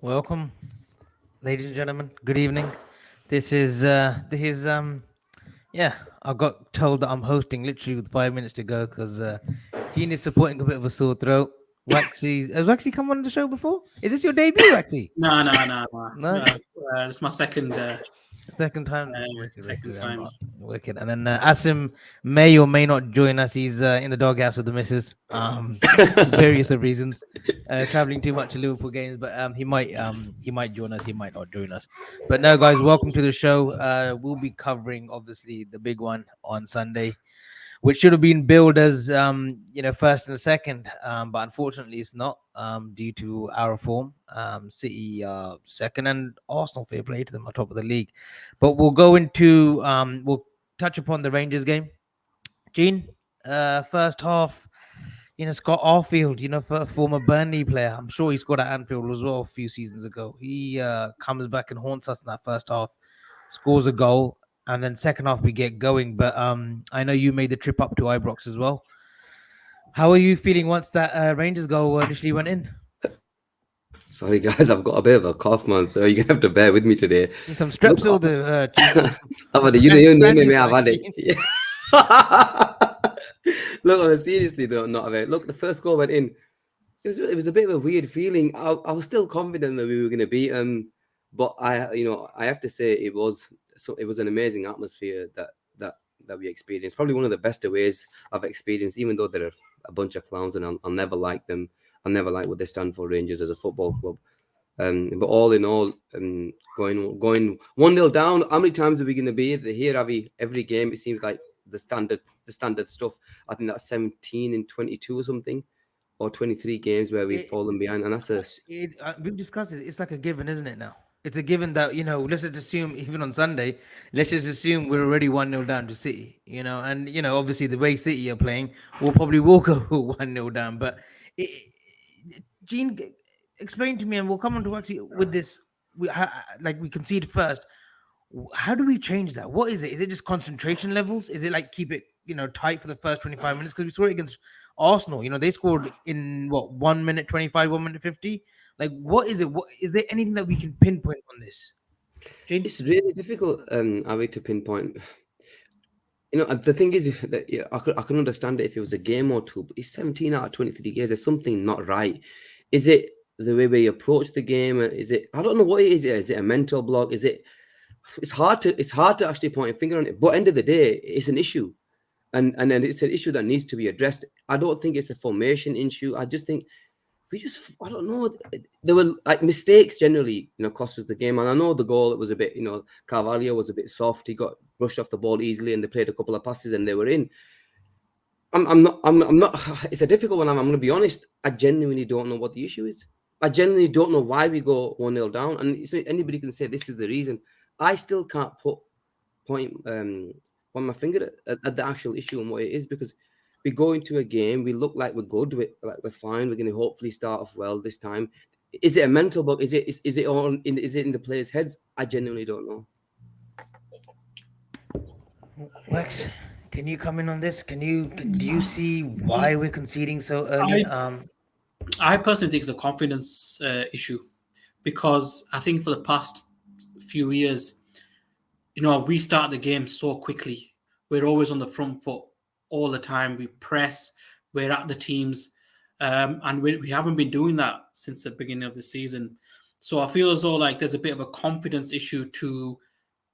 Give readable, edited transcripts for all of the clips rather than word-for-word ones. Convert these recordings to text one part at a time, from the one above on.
Welcome, ladies and gentlemen. Good evening. This is yeah. I got told that I'm hosting literally with 5 minutes to go because Gene is supporting a bit of a sore throat. Waxy has Waxy come on the show before? Is this your debut, Waxy? No. No, It's my second time. Wicked, second wicked, time. wicked. And then Asim may or may not join us. He's in the doghouse with the missus. For various reasons, traveling too much to Liverpool games, but he might join us. He might not join us. But no, guys, welcome to the show. We'll be covering obviously the big one on Sunday, which should have been billed as first and second, but unfortunately it's not due to our form. City second, and Arsenal, fair play to them, on top of the league. But we'll touch upon the Rangers game. Gene, first half. Scott Arfield, for a former Burnley player, I'm sure he scored at Anfield as well a few seasons ago. He comes back and haunts us in that first half, scores a goal, and then second half we get going. But I know you made the trip up to Ibrox as well. How are you feeling once that Rangers goal initially went in? Sorry, guys, I've got a bit of a cough, man, so you're gonna have to bear with me today. Some Look, strepsil, I've had it. You name it, I've had it. Look, seriously, though, not of it. Look, the first goal went in. It was a bit of a weird feeling. I was still confident that we were going to beat them, but I have to say it was an amazing atmosphere that we experienced. Probably one of the best aways I've experienced, even though they're a bunch of clowns and I'll never like them. I'll never like what they stand for, Rangers, as a football club. But all in all, going 1-0 down. How many times are we going to be here, Avi? Every game, it seems like the standard stuff. I think that's 17 and 22 or something, or 23 games where we've fallen behind, and that's we've discussed it. It's like a given, isn't it? Now it's a given that let's just assume even on Sunday, let's just assume we're already 1-0 down to City. And obviously the way City are playing, we'll probably walk over 1-0 down. But Gene, explain to me, and we'll come on to actually with this. We concede first. How do we change that? What is it? Is it just concentration levels? Is it like keep it tight for the first 25 minutes? Because we saw it against Arsenal. They scored in what, 1 minute 25, 1 minute 50. Like, what is it? What is there anything that we can pinpoint on this? Jane? it's really difficult, Avi, to pinpoint. The thing is that I can understand it if it was a game or two, but it's 17 out of 23 games. There's something not right. Is it the way we approach the game? Is it? I don't know what it is. Is it a mental block? Is it? It's hard to actually point a finger on it. But end of the day, it's an issue, and then it's an issue that needs to be addressed. I don't think it's a formation issue. I just think I don't know. There were like mistakes generally, cost us the game. And I know the goal, it was a bit, Carvalho was a bit soft. He got rushed off the ball easily, and they played a couple of passes and they were in. I'm not. It's a difficult one. I'm going to be honest. I genuinely don't know what the issue is. I genuinely don't know why we go 1-0 down. And anybody can say this is the reason. I still can't point my finger at the actual issue and what it is, because we go into a game, we look like we're good, we're fine. We're going to hopefully start off well this time. Is it a mental block? Is it in the players' heads? I genuinely don't know. Lex, can you come in on this? Do you see why we're conceding so early? I personally think it's a confidence issue, because I think for the past few years, we start the game so quickly. We're always on the front foot all the time. We press, we're at the teams, and we haven't been doing that since the beginning of the season. So I feel as though like there's a bit of a confidence issue to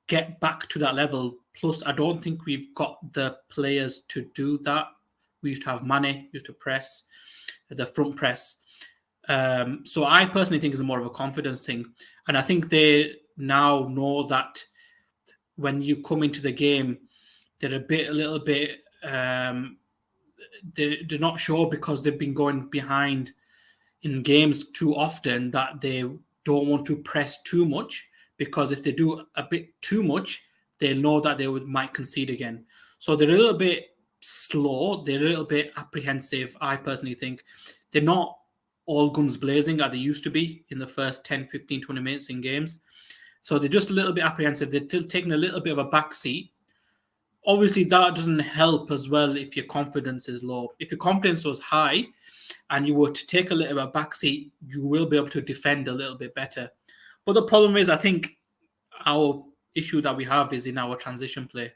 get back to that level. Plus, I don't think we've got the players to do that. We used to have Mane, used to press, the front press. So I personally think it's more of a confidence thing. And I think they now know that when you come into the game, they're a little bit, they're not sure, because they've been going behind in games too often, that they don't want to press too much, because if they do a bit too much, they know that they might concede again. So they're a little bit slow. They're a little bit apprehensive, I personally think. They're not all guns blazing as they used to be in the first 10, 15, 20 minutes in games. So they're just a little bit apprehensive. They're still taking a little bit of a backseat. Obviously, that doesn't help as well if your confidence is low. If your confidence was high, and you were to take a little bit of backseat, you will be able to defend a little bit better. But the problem is, I think our issue that we have is in our transition play.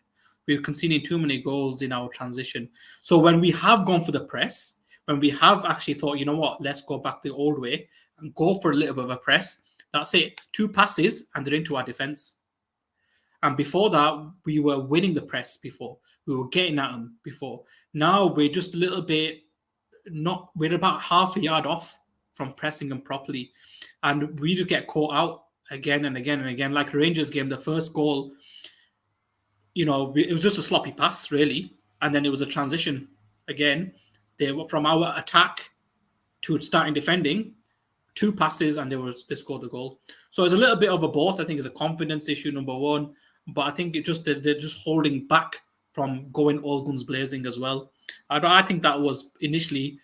We're conceding too many goals in our transition. So when we have gone for the press, when we have actually thought, you know what, let's go back the old way and go for a little bit of a press, that's it. 2 passes and they're into our defense. And before that, we were winning the press before. We were getting at them before. Now we're just a little bit we're about half a yard off from pressing them properly. And we just get caught out again and again and again. Like Rangers game, the first goal, it was just a sloppy pass, really. And then it was a transition again. They were from our attack to starting defending, 2 passes, and they scored the goal. So it's a little bit of a both. I think it's a confidence issue, number one. But I think they're just holding back from going all guns blazing as well. I think that was initially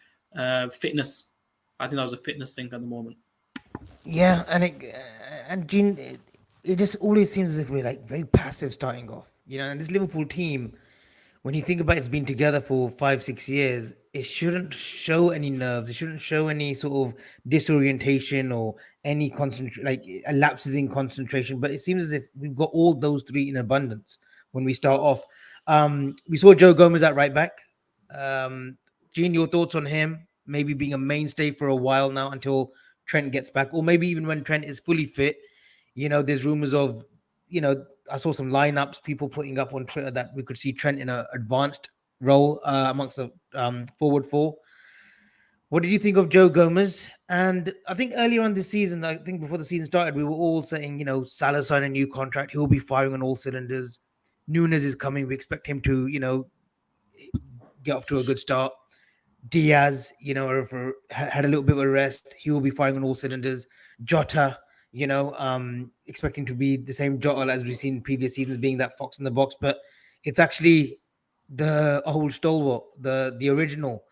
fitness. I think that was a fitness thing at the moment. Yeah, and Gene, it just always seems as if we're like very passive starting off. And this Liverpool team, when you think about it's been together for 5-6 years, it shouldn't show any nerves. It shouldn't show any sort of disorientation or any lapses in concentration. But it seems as if we've got all those 3 in abundance when we start off. We saw Joe Gomez at right back. Gene, your thoughts on him? Maybe being a mainstay for a while now until Trent gets back, or maybe even when Trent is fully fit. There's rumors of, I saw some lineups, people putting up on Twitter that we could see Trent in an advanced role amongst the forward 4. What did you think of Joe Gomez? And I think earlier on this season, I think before the season started, we were all saying, Salah signed a new contract. He'll be firing on all cylinders. Nunez is coming. We expect him to, get off to a good start. Diaz, had a little bit of a rest. He will be firing on all cylinders. Jota, expecting to be the same Jota as we've seen in previous seasons, being that fox in the box. But it's actually the old stalwart, the original,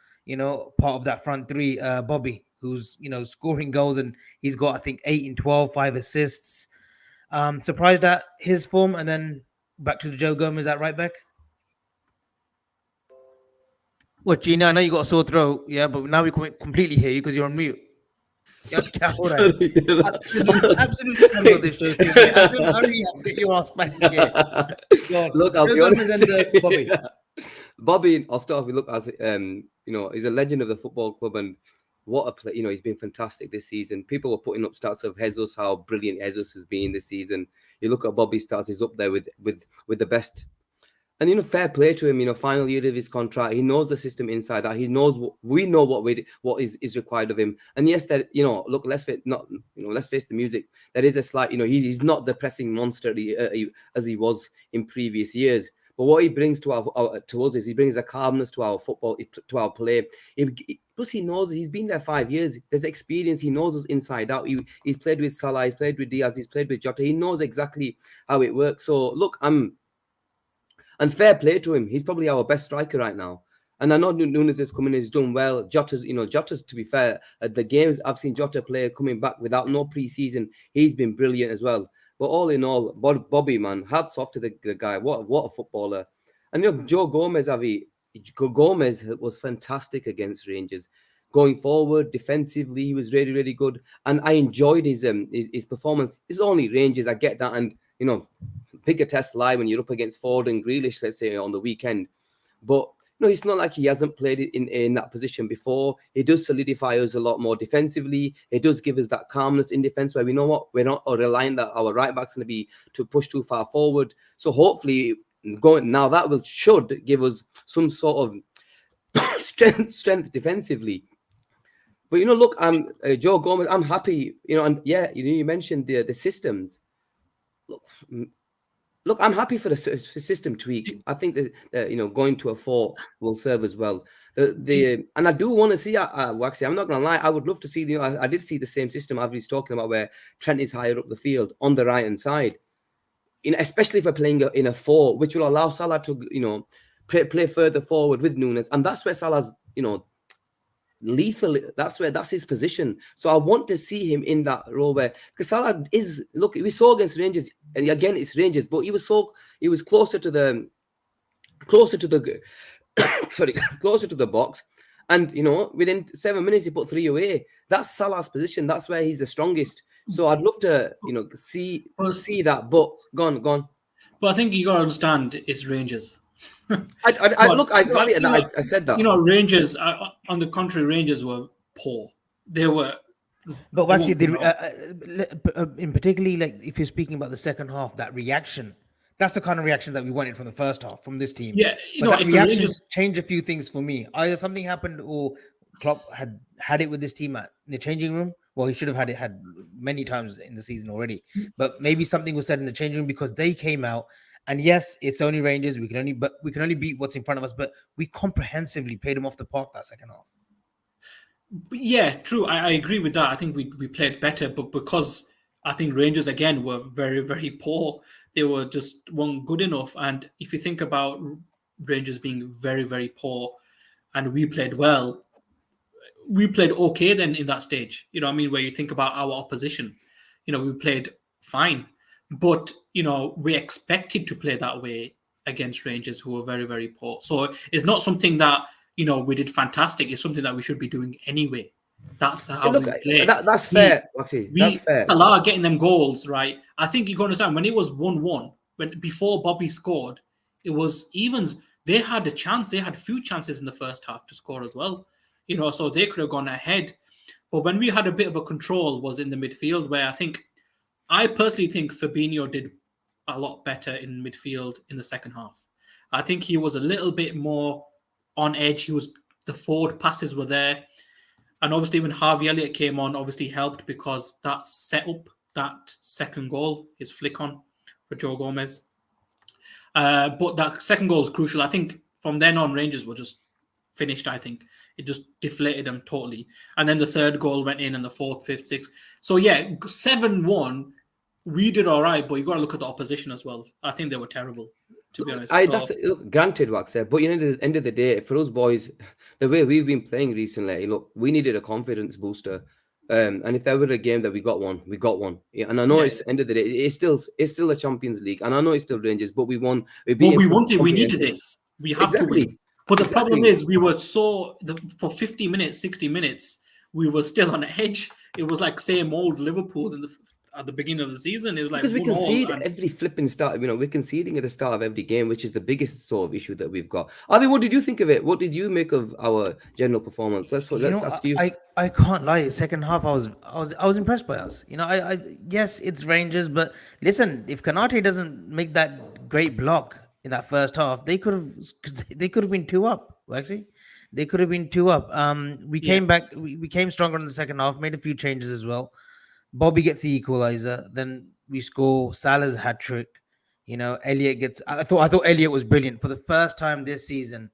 part of that front 3, Bobby, who's, scoring goals, and he's got, I think, 8 in 12, 5 assists. Surprised at his form. And then back to the Joe Gomez at right back. What, Gina? I know you got a sore throat, yeah, but now we can completely hear you because you're on mute. Absolutely on this show. Hurry up, get your ass back again. Look, I'll be honest. Bobby, I'll start off with, look, as he's a legend of the football club, and what a play. He's been fantastic this season. People were putting up stats of Jesus, how brilliant Jesus has been this season. You look at Bobby's stats; he's up there with the best. And fair play to him. Final year of his contract, he knows the system inside out. He knows we know what is required of him. And yes, that look, let's face the music. There is a slight, he's not the pressing monster as he was in previous years. But what he brings to us is he brings a calmness to our football, to our play. Plus, he knows he's been there 5 years. There's experience. He knows us inside out. He's played with Salah. He's played with Diaz. He's played with Jota. He knows exactly how it works. So look, and fair play to him. He's probably our best striker right now. And I know Nunez is coming in, he's done well. Jota's, to be fair, at the games I've seen Jota play coming back without no pre-season, he's been brilliant as well. But all in all, Bobby, man, hats off to the guy. What a footballer. And Joe Gomez, Gomez was fantastic against Rangers. Going forward, defensively, he was really, really good. And I enjoyed his performance. It's only Rangers, I get that. And, pick a test live when you're up against Ford and Grealish, let's say, on the weekend. But, it's not like he hasn't played it in that position before. He does solidify us a lot more defensively. It does give us that calmness in defense where we know what, we're not relying that our right back's going to be to push too far forward. So hopefully, should give us some sort of strength defensively. But, look, Joe Gomez, I'm happy, and yeah, you mentioned the systems. Look, I'm happy for the system tweak. I think that going to a 4 will serve as well. And I do want to see Waxy. I'm not going to lie. I would love to see I did see the same system Avri's talking about, where Trent is higher up the field on the right hand side. Especially if we're playing in a 4, which will allow Salah to play further forward with Nunez, and that's where Salah's lethal. That's his position. So I want to see him in that role where, because Salah is, look, we saw against Rangers, and again it's Rangers, but he was closer to the closer to the box, And within 7 minutes, he put 3 away. That's Salah's position. That's where he's the strongest. So I'd love to, see that. But go on. But I think you got to understand it's Rangers. I got it. I said that. Rangers, on the contrary, Rangers were poor. They were. But actually, in particularly, like if you're speaking about the second half, that reaction, that's the kind of reaction that we wanted from the first half from this team. Yeah, that reaction Rangers changed a few things for me. Either something happened, or Klopp had it with this team in the changing room. Well, he should have had many times in the season already. But maybe something was said in the changing room because they came out. And yes, it's only Rangers. We can only beat what's in front of us. But we comprehensively played them off the park that second half. Yeah, true. I agree with that. I think we played better, but because I think Rangers again were very, very poor, they weren't good enough. And if you think about Rangers being very, very poor, and we played well, we played okay then in that stage. You know what I mean? Where you think about our opposition, we played fine, but we expected to play that way against Rangers, who were very, very poor. So it's not something that we did fantastic. It's something that we should be doing anyway. That's how we play. That's fair, Maxi. That's fair. Salah getting them goals, right? I think you got to understand when it was 1-1, before Bobby scored, it was evens. They had a chance. They had a few chances in the first half to score as well. So they could have gone ahead. But when we had a bit of a control was in the midfield, where I personally think Fabinho did a lot better in midfield in the second half. I think he was a little bit more on edge. The forward passes were there. And obviously when Harvey Elliott came on, obviously helped because that set up that second goal, his flick on for Joe Gomez. But that second goal is crucial. I think from then on, Rangers were just finished, I think. It just deflated them totally. And then the third goal went in and the fourth, fifth, sixth. So yeah, 7-1, we did all right, but you got to look at the opposition as well. I think they were terrible, to be honest. Look, granted, Wax, but at the end of the day, for us boys, the way we've been playing recently, look, we needed a confidence booster. And if there were a game that we got one, we got one. Yeah, and I know it's end of the day, it's still a Champions League, and I know it's still Rangers, but we won. We wanted, we needed this. We have to win. But the problem is, we were for 50 minutes, 60 minutes, we were still on edge. It was like same old Liverpool at the beginning of the season. It was like because we concede every flipping start. We're conceding at the start of every game, which is the biggest sort of issue that we've got. Avi, what did you think of it? What did you make of our general performance? Let's ask you. I can't lie. Second half, I was impressed by us. Yes, it's Rangers, but listen, if Kanate doesn't make that great block in that first half, they could have been 2 up. Actually, they could have been 2 up. We came back. We came stronger in the second half. Made a few changes as well. Bobby gets the equalizer. Then we score. Salah's hat trick. Elliott gets. I thought Elliott was brilliant for the first time this season.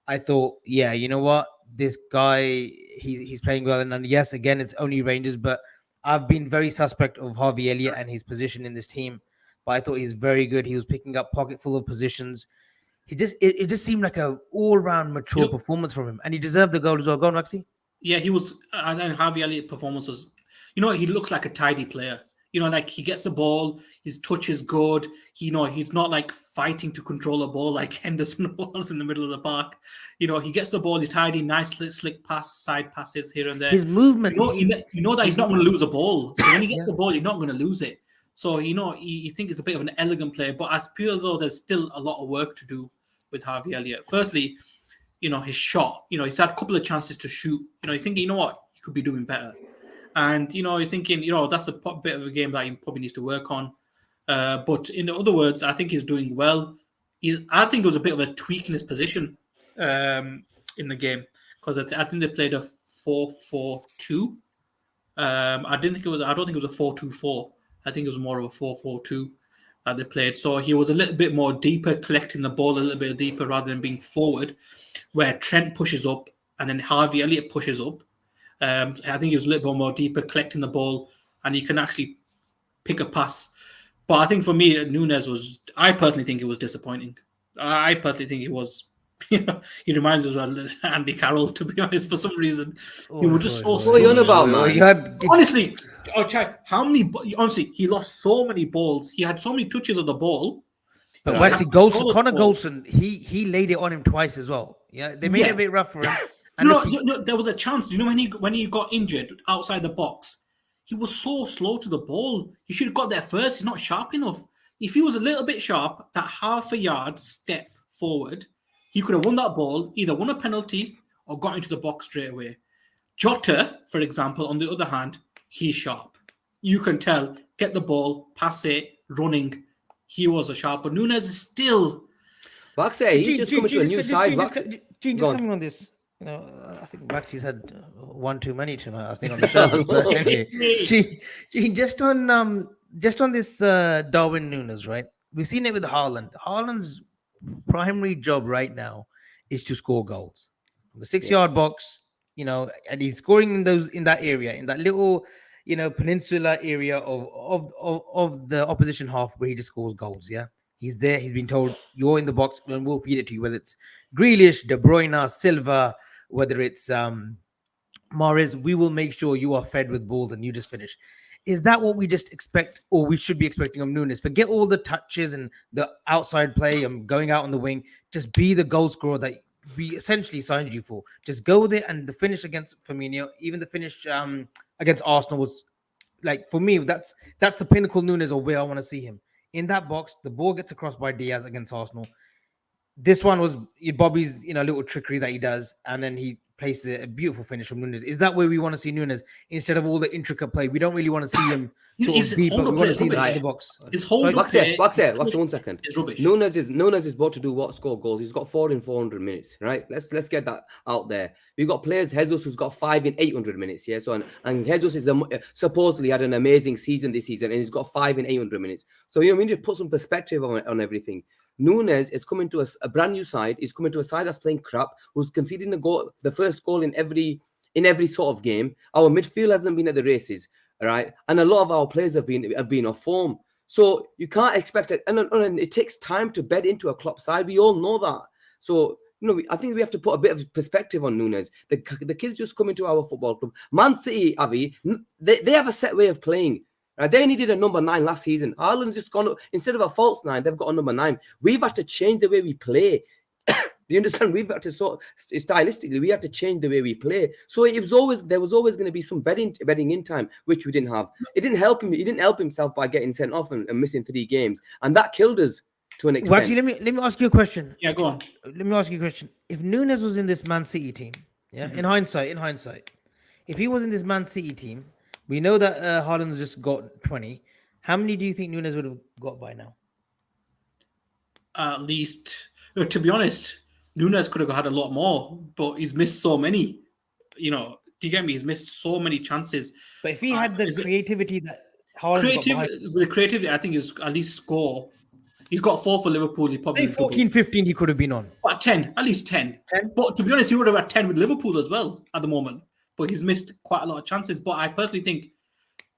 I thought, yeah, you know what, this guy, he's playing well. And yes, again, it's only Rangers, but I've been very suspect of Harvey Elliott and his position in this team. But I thought he's very good. He was picking up pocket full of positions. It just seemed like a all-round mature performance from him, and he deserved the goal as well. Go on, Maxi. Yeah, he was. And then Harvey Elliott's performance was. He looks like a tidy player. Like he gets the ball, his touch is good. He's not like fighting to control a ball like Henderson was in the middle of the park. He gets the ball, he's tidy, nice slick pass, side passes here and there. His movement. That he's not going to lose a ball. So when he gets the ball, he's not going to lose it. So, you think it's a bit of an elegant player, but I feel as though there's still a lot of work to do with Harvey Elliott. Firstly, his shot, he's had a couple of chances to shoot. You think, you know what, he could be doing better. And, you're thinking, that's a bit of a game that he probably needs to work on. But in other words, I think he's doing well. I think it was a bit of a tweak in his position in the game because I think they played a 4-4-2. I don't think it was a 4-2-4. I think it was more of a 4-4-2 that they played. So he was a little bit more deeper, collecting the ball a little bit deeper rather than being forward, where Trent pushes up and then Harvey Elliott pushes up. I think he was a little bit more deeper, collecting the ball, and he can actually pick a pass. But I think for me, Nunez I personally think it was disappointing. I personally think he was. He reminds us of Andy Carroll, to be honest, for some reason. He was just so slow. What are you on about, man? Honestly, honestly, he lost so many balls. He had so many touches of the ball. But actually, Connor Goldson, he laid it on him twice as well. Yeah, they made it a bit rough for him. And No, look, no, there was a chance. You know when he got injured outside the box, he was so slow to the ball. He should have got there first. He's not sharp enough. If he was a little bit sharp, that half a yard step forward, he could have won that ball, either won a penalty or got into the box straight away. Jota, for example, on the other hand, he's sharp. You can tell, get the ball, pass it, running. He was a sharp, but Nunez is still. Waxy, he's just coming to a new side. Gene, Go just on. coming on this. You know, I think Waxy's had one too many tonight. I think on the show. But anyway, Gene, just on this Darwin Nunes, right? We've seen it with Haaland. Haaland's primary job right now is to score goals. The 6-yard box, you know, and he's scoring in that area, in that little, you know, peninsula area of the opposition half where he just scores goals. Yeah, he's there. He's been told you're in the box and we'll feed it to you. Whether it's Grealish, De Bruyne, Silva, whether it's Mahrez, we will make sure you are fed with balls and you just finish. Is that what we just expect, or we should be expecting of Nunez? Forget all the touches and the outside play and going out on the wing. Just be the goal scorer that we essentially signed you for. Just go there, and the finish against Firmino, even the finish against Arsenal was like, for me, that's the pinnacle Nunez of where I want to see him. In that box, the ball gets across by Diaz against Arsenal. This one was Bobby's, you know, little trickery that he does, and then he places a beautiful finish from Nunez. Is that where we want to see Nunez instead of all the intricate play? We don't really want to see him sort of deep, but we want to see the box. His hold up Waxy, 1 second. It's rubbish. Nunez is about to do what? Score goals. He's got 4 in 400 minutes, right? Let's get that out there. We've got players, Jesus, who's got 5 in 800 minutes. Yeah, so and Jesus is supposedly had an amazing season this season, and he's got 5 in 800 minutes. So you know, we need to put some perspective on everything. Nunez is coming to a brand new side. He's coming to a side that's playing crap, who's conceding the first goal in every sort of game. Our midfield hasn't been at the races, all right, and a lot of our players have been off form. So you can't expect it, and it takes time to bed into a Klopp side. We all know that. So you know, I think we have to put a bit of perspective on Nunez. The kids just come into our football club. Man City, Avi, they have a set way of playing. They needed a number 9 last season. Haaland's just gone up. Instead of a false 9, they've got a number 9. We've had to change the way we play. Do you understand? We've got to stylistically, we had to change the way we play. So there was always going to be some betting in time, which we didn't have. It didn't help him. He didn't help himself by getting sent off and missing 3 games, and that killed us to an extent. Well, actually, let me ask you a question. Yeah, go on. Let me ask you a question. If Nunez was in this Man City team, yeah, in hindsight, if he was in this Man City team, we know that Haaland's just got 20. How many do you think Nunez would have got by now? At least, to be honest, Nunez could have had a lot more, but he's missed so many. You know, do you get me? He's missed so many chances. But if he had the creativity that Haaland got the creativity, I think is at least score. He's got 4 for Liverpool. He probably say 14, 15 he could have been on. But 10, at least 10. But to be honest, he would have had 10 with Liverpool as well at the moment. But he's missed quite a lot of chances. But I personally think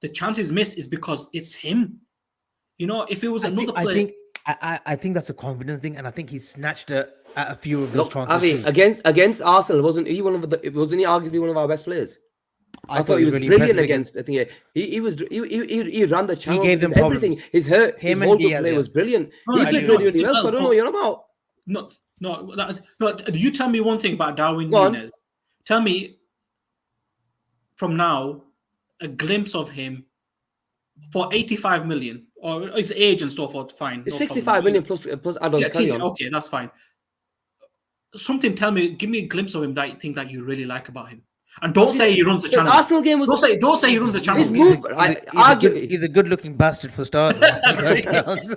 the chances missed is because it's him. You know, if it was another player. I think that's a confidence thing, and I think he snatched at a few of those chances. Avi, against Arsenal, wasn't he arguably one of our best players? I thought he was really brilliant against. I think he ran the channel. He gave them everything. His hold-up play was brilliant. He played really well. So I don't know what you're about. No. You tell me one thing about Darwin Nunez. Tell me from now a glimpse of him for 85 million, or his age and stuff. Fine, it's 65 million plus add-ons. Okay, that's fine. Give me a glimpse of him that you think that you really like about him. And don't say he runs the channel. Arsenal game was. Don't say he runs the channel. He's a good-looking bastard for starters.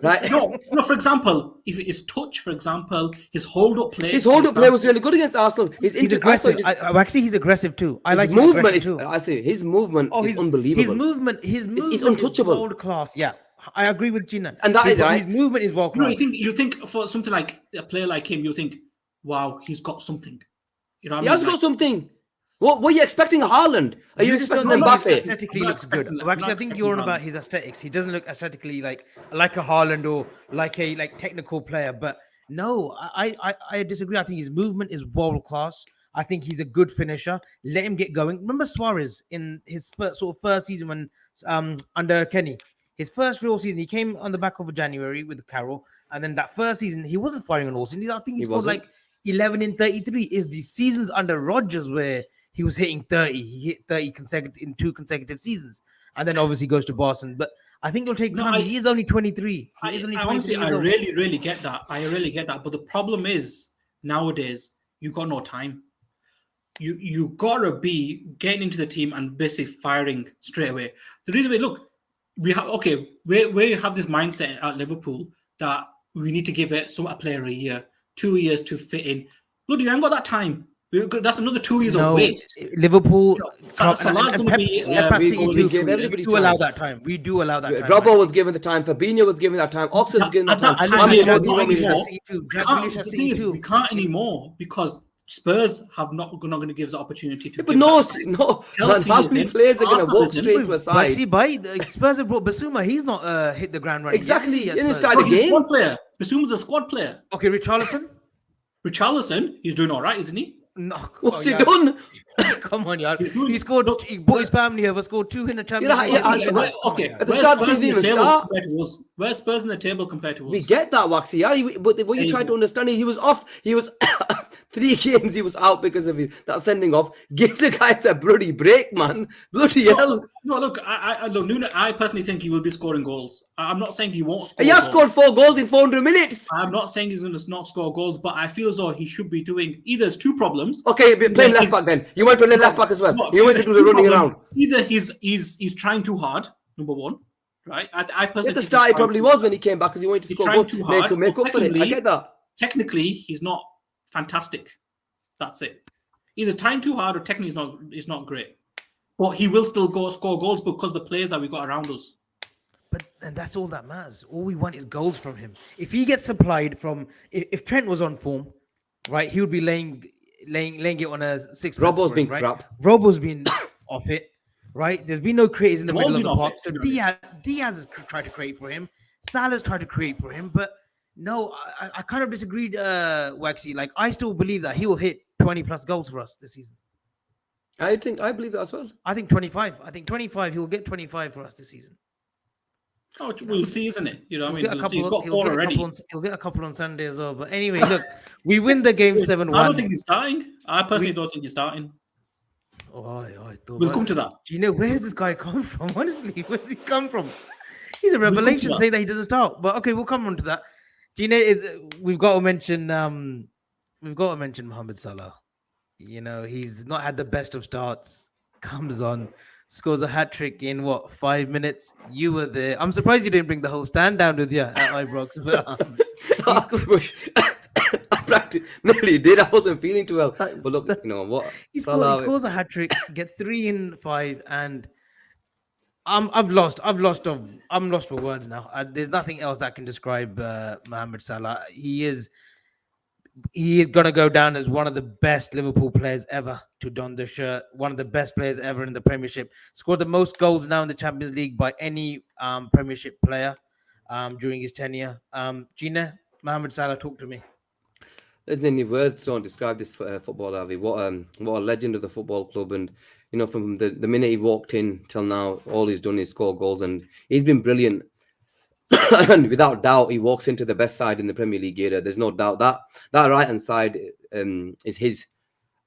Right. No. For example, if his touch, for example, his hold-up play. His hold-up play was really good against Arsenal. He's aggressive. Actually, he's aggressive too. I like his movement. His movement is unbelievable. His movement is untouchable. Is world class. Yeah, I agree with Gina. And that is right. His movement is world class. No, you think for something like a player like him, you think, wow, he's got something. You know, he has got something. What were you expecting, Haaland? Are you expecting Mbappe? Aesthetically looks good. Actually, I think you're on about his aesthetics. He doesn't look aesthetically like a Haaland or like a technical player. But no, I disagree. I think his movement is world class. I think he's a good finisher. Let him get going. Remember Suarez in his first season when under Kenny, his first real season, he came on the back of January with Carroll, and then that first season he wasn't firing on all cylinders. I think he scored 11 in 33 is the seasons under Rodgers where he was hitting 30. He hit 30 consecutive in 2 consecutive seasons, and then obviously goes to Boston. But I think it'll take No, time. He is only 23. He is only 23 honestly, years I old. really get that. I really get that. But the problem is nowadays you got no time. You gotta be getting into the team and basically firing straight away. The reason we have this mindset at Liverpool that we need to give it a player a year, 2 years to fit in. Look, you ain't got that time. That's another 2 years of waste. Liverpool. Salah's going to be. we give everybody we do time. allow that time. We do allow that time. Robbo was given the time. Fabinho was given that time. Ox was given that time. The thing is, we can't anymore because Spurs have not going to give us the opportunity to. But no, how many players are going to walk straight to a side? See, Spurs have brought Basuma. He's not hit the ground running. Exactly. He didn't He's start a game. squad player. Basuma's a squad player. Okay, Richarlison, he's doing all right, isn't he? No, what's he done? Come on, y'all. He scored. He brought his family here, but scored 2 in the Champions League. Okay, at the start of the season, where's Spurs in the table compared to us? We get that, Waxy. Yeah, but what you try to understand is he was off. He was 3 games. He was out because of that sending off. Give the guys a bloody break, man. Bloody hell. No, look, Nunez, I personally think he will be scoring goals. I'm not saying he won't score. He has scored 4 goals in 400 minutes. I'm not saying he's going to not score goals, but I feel as though he should be doing either. There's 2 problems. Okay, play left back then. You want to play left back as well. You want to do the running around. Either he's trying too hard. Number 1, right? I personally. At the start, he probably was when he came back because he wanted to score goals. Make up for it. I get that. Technically, he's not fantastic. That's it. Either trying too hard or technically is not great. But he will still score goals because the players that we got around us. And that's all that matters. All we want is goals from him. If he gets supplied from, if Trent was on form, right, he would be laying it on a 6. Robbo's been right? crap. Robbo's been off it, right? There's been no creators in the middle of the park. So Diaz has tried to create for him. Salah's tried to create for him, but no, I kind of disagreed, Waxy. Like, I still believe that he will hit 20 plus goals for us this season. I believe that as well. I think 25. I think 25. He will get 25 for us this season. Oh, we'll see, isn't it? You know, He's got 4 already. He'll get a couple on Sunday as well. But anyway, look, we win the game 7-1. I don't think he's starting. I personally don't think he's starting. We'll come to that. You know, where's this guy come from? Honestly, where's he come from? He's a revelation saying that he doesn't start. But okay, we'll come on to that. Do you know, we've got to mention Mohamed Salah. You know, he's not had the best of starts. Comes on, scores a hat-trick in 5 minutes. You were there. I'm surprised you didn't bring the whole stand down with you at Ibrox. But I practically nearly did. I wasn't feeling too well. But look, you know what? He scores a hat-trick, gets 3 in 5, and I'm lost for words now. There's nothing else that can describe Mohamed Salah. He is going to go down as one of the best Liverpool players ever to don the shirt, one of the best players ever in the Premiership. Scored the most goals now in the Champions League by any Premiership player during his tenure. Gina, Mohamed Salah, talk to me. Any words don't describe this footballer, Avi. What a legend of the football club. And, you know, from the minute he walked in till now, all he's done is score goals. And he's been brilliant. And without doubt, he walks into the best side in the Premier League era. There's no doubt that right-hand side is his.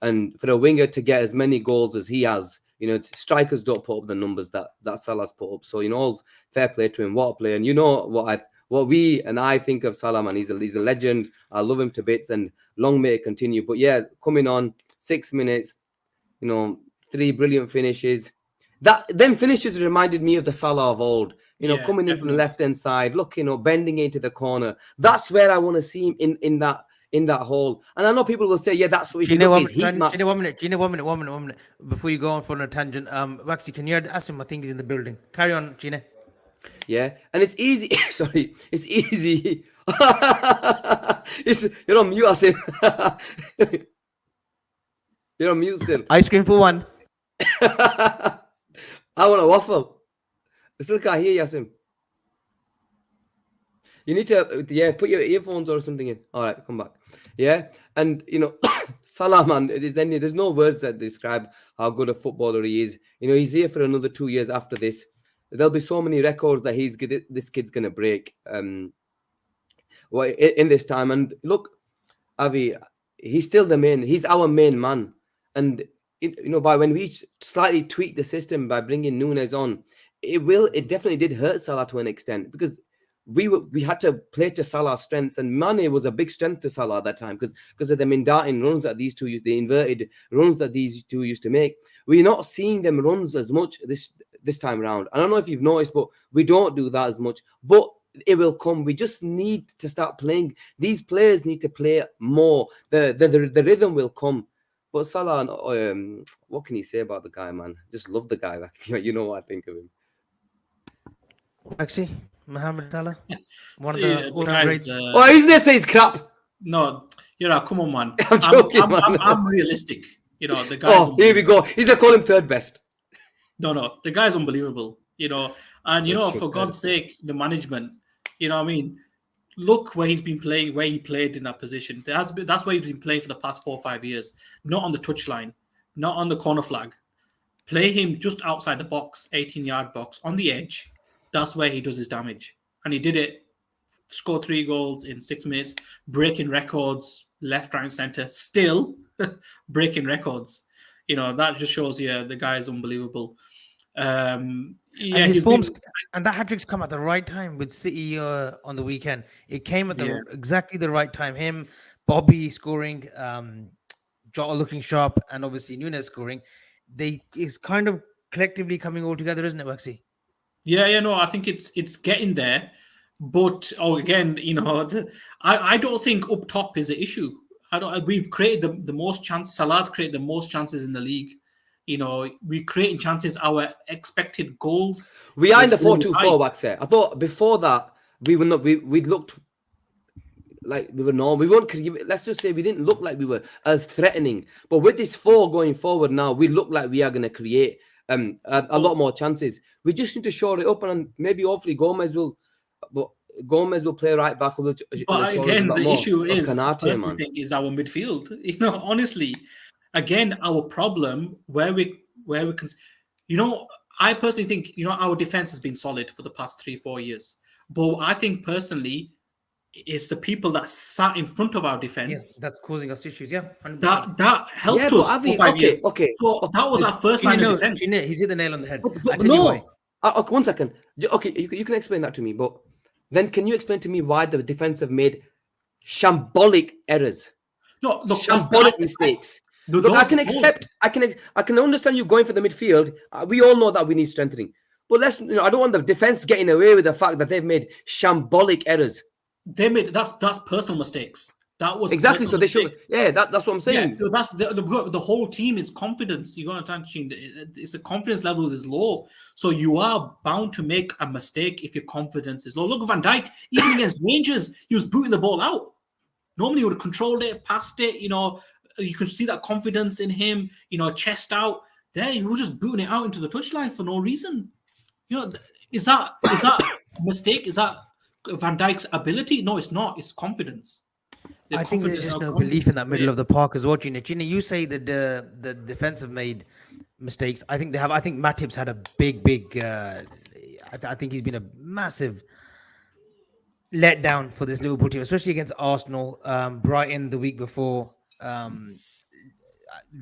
And for a winger to get as many goals as he has, you know, strikers don't put up the numbers that Salah's put up. So, you know, all fair play to him. What a player. And you know what we and I think of Salah, man. He's a legend. I love him to bits, and long may it continue. But yeah, coming on 6 minutes, you know, 3 brilliant finishes. Them finishes reminded me of the Salah of old. You know, coming in from the left-hand side, look, you know, bending into the corner. That's where I want to see him in that hole. And I know people will say, yeah, that's what he should do. One minute. Before you go on for a tangent, Waxy, can you ask him? I think he's in the building. Carry on, Gina. Yeah, and it's easy. Sorry, it's easy. You're on mute, Asim. You're on mute still. Ice cream for 1. I want a waffle. I still can't hear you, Asim. You need to, put your earphones or something in. All right, come back. Yeah, and, you know, Salah, man, there's no words that describe how good a footballer he is. You know, he's here for another 2 years after this. There'll be so many records that this kid's going to break in this time. And look, Avi, he's still the main. He's our main man, and by when we slightly tweak the system by bringing Nunez on, it definitely did hurt Salah to an extent because we had to play to Salah's strengths, and Mane was a big strength to Salah at that time because of the Mindarting runs that these two used, the inverted runs that these two used to make. We're not seeing them runs as much this time around. I don't know if you've noticed, but we don't do that as much. But it will come. We just need to start playing. These players need to play more. The rhythm will come. But Salah, what can you say about the guy, man? Just love the guy. Like, you know what I think of him. Actually, Mohamed Salah, one of Yeah, the the all-time guy's, greats. Oh, isn't this his crap? No, come on, man. I'm joking, man. I'm realistic. The guy's Oh, here we go. He's call him third best. No, the guy's unbelievable. And That's true, for God's sake, the management. What I mean? Look where he's been playing, where he played in that position. That's where he's been playing for the past 4 or 5 years. Not on the touchline, not on the corner flag. Play him just outside the box, 18-yard box, on the edge. That's where he does his damage. And he did it. Scored 3 goals in 6 minutes, breaking records, left, right, center. Still breaking records. That just shows you the guy is unbelievable. And his forms and that hat-trick's come at the right time with City on the weekend. It came at exactly the right time. Him, Bobby scoring, Jota looking sharp, and obviously Nunez scoring. It's kind of collectively coming all together, isn't it, Waxy? Yeah, no, I think it's getting there. But again, I don't think up top is the issue. We've created the most chances. Salah's created the most chances in the league. We're creating chances. Our expected goals. We are in the 4-2-4, Waxy. I thought before that we were not. We looked like we were normal. We weren't. Let's just say we didn't look like we were as threatening. But with this 4 going forward now, we look like we are going to create a lot more chances. We just need to shore it up, and maybe hopefully Gomez will play right back. But again, the issue is, Konate, man. Thing is our midfield. Honestly, again, our problem where we can. I personally think our defense has been solid for the past 3-4 years. But I think personally, it's the people that sat in front of our defense that's causing us issues. Yeah, 100%. that helped us for 5 years. Okay. So that was our first line of defense. He's hit the nail on the head. But no. Okay, 1 second. Okay, you can explain that to me, but then can you explain to me why the defense have made shambolic errors? No, look, shambolic mistakes. Look, I can accept. I can understand you going for the midfield. We all know that we need strengthening, but I don't want the defense getting away with the fact that they've made shambolic errors. They made that's personal mistakes. That was exactly so. They should. Yeah, that's what I'm saying. Yeah, that's the whole team is confidence. You got to understand. It's a confidence level is low, so you are bound to make a mistake if your confidence is low. Look at Van Dijk, even against Rangers, he was booting the ball out. Normally, he would have controlled it, passed it. You could see that confidence in him. Chest out. There, he was just booting it out into the touchline for no reason. Is that a mistake? Is that Van Dijk's ability? No, it's not. It's confidence. I think there's just no belief in that middle of the park as well, Gina. You say that the defense have made mistakes. I think they have. I think Matip's had a big. I think he's been a massive letdown for this Liverpool team, especially against Arsenal, Brighton the week before.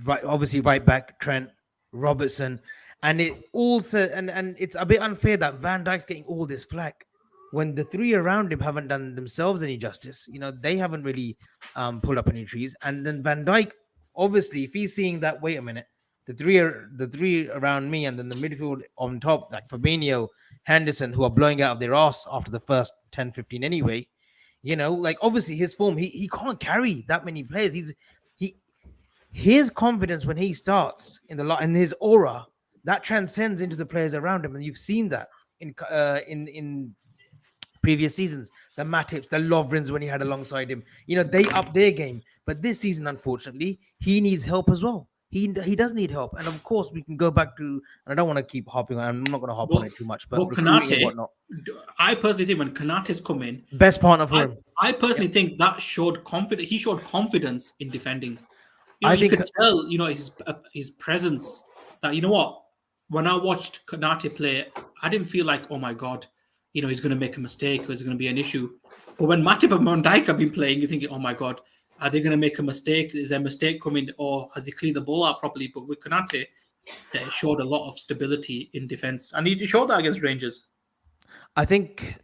Obviously right back Trent, Robertson, and it also and it's a bit unfair that Van Dijk's getting all this flack when the 3 around him haven't done themselves any justice. They haven't really pulled up any trees. And then Van Dijk, obviously, if he's seeing that, wait a minute, the three around me, and then the midfield on top, like Fabinho, Henderson, who are blowing out of their ass after the first 10, 15 anyway. Obviously his form, he can't carry that many players. His confidence when he starts in his aura that transcends into the players around him, and you've seen that in previous seasons. The Matips, the Lovrins when he had alongside him, they upped their game. But this season, unfortunately, he needs help as well. He does need help, and of course we can go back to. And I don't want to keep hopping on. I'm not going to hop on it too much. But Konate, I personally think when Konate's come in, best partner for him. I personally think that showed confidence. He showed confidence in defending. You could tell, his presence. That when I watched Konate play, I didn't feel like, oh my god, he's going to make a mistake or it's going to be an issue. But when Matip and Van Dijk have been playing, you're thinking, oh my god, Are they going to make a mistake? Is there a mistake coming, or has he cleared the ball out properly? But with Konate, that showed a lot of stability in defense, and he showed that against Rangers. I think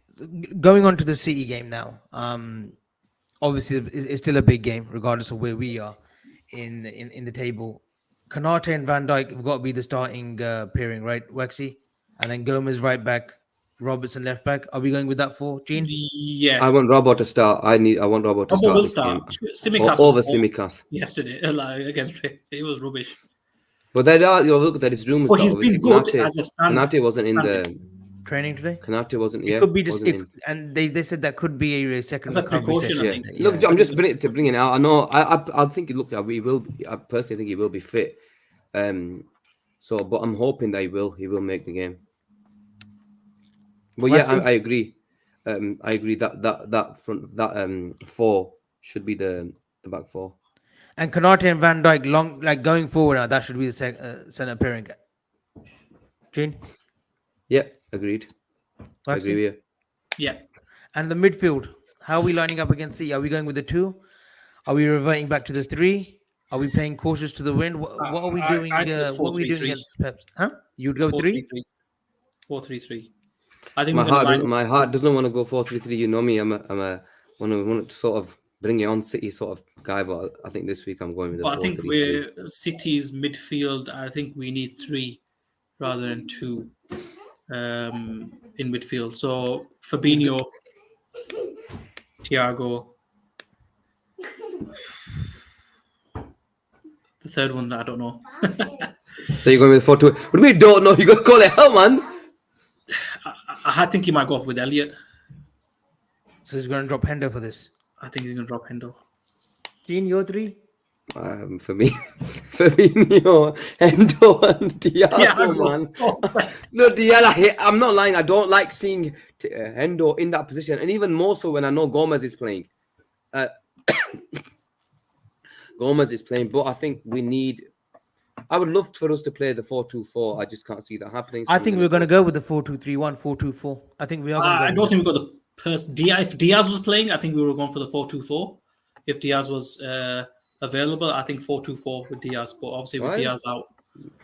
going on to the City game now, obviously it's still a big game, regardless of where we are in the table. Kanate and Van Dijk have got to be the starting pairing, right, Wexy? And then Gomez right back, Robertson left back. Are we going with that for Gene? I Yeah, want Robert to start. I want Robert to Robbo start will this start. game Simicast over was poor Simicast. yesterday like, against it was rubbish. But there is rumors But that he's obviously been good as a stand. Konate wasn't in the Training today? Konate wasn't. It Yeah, could be just, wasn't in. and they said that could be a second As a recovery precaution, I session. think. Look, I'm just bringing it out. I know. I think. Look, we will. I personally think he will be fit. So, but I'm hoping that he will make the game. But yeah, I agree. I agree that front four should be the back four. And Kanate and Van Dijk, going forward now, that should be the center pairing. Gene? Yeah, agreed. I agree with you. Yeah. And the midfield, how are we lining up against City? Are we going with the 2? Are we reverting back to the 3? Are we playing cautious to the wind? What are we doing? I think it's What are we doing 4-3-3. against Pep? Huh? You'd go 3? 4-3-3. I think My heart doesn't want to go 4-3-3. You know me. I'm a want to sort of bring it on City sort of guy, but I think this week I'm going with the 4-3-3. I think we're City's midfield. I think we need 3 rather than 2 in midfield. So Fabinho, Thiago. The third one, I don't know. So you're going with 4-2. What do you mean don't know? You got to call it out, man. I think he might go off with Elliot. So he's going to drop Hendo for this. I think he's going to drop Hendo. Gene, your 3? For me, Fabinho, Hendo, and Thiago, man. No, Diallo, I'm not lying. I don't like seeing Hendo in that position, and even more so when I know Gomez is playing. Gomez is playing, but I think we need. I would love for us to play the 4-2-4. I just can't see that happening. I think we're going to go with the 4-2-3-1, 4-2-4. I think we are going to go. I don't think we've got the person. If Diaz was playing, I think we were going for the 4-2-4. If Diaz was available, I think 4-2-4 with Diaz. But obviously with Diaz out,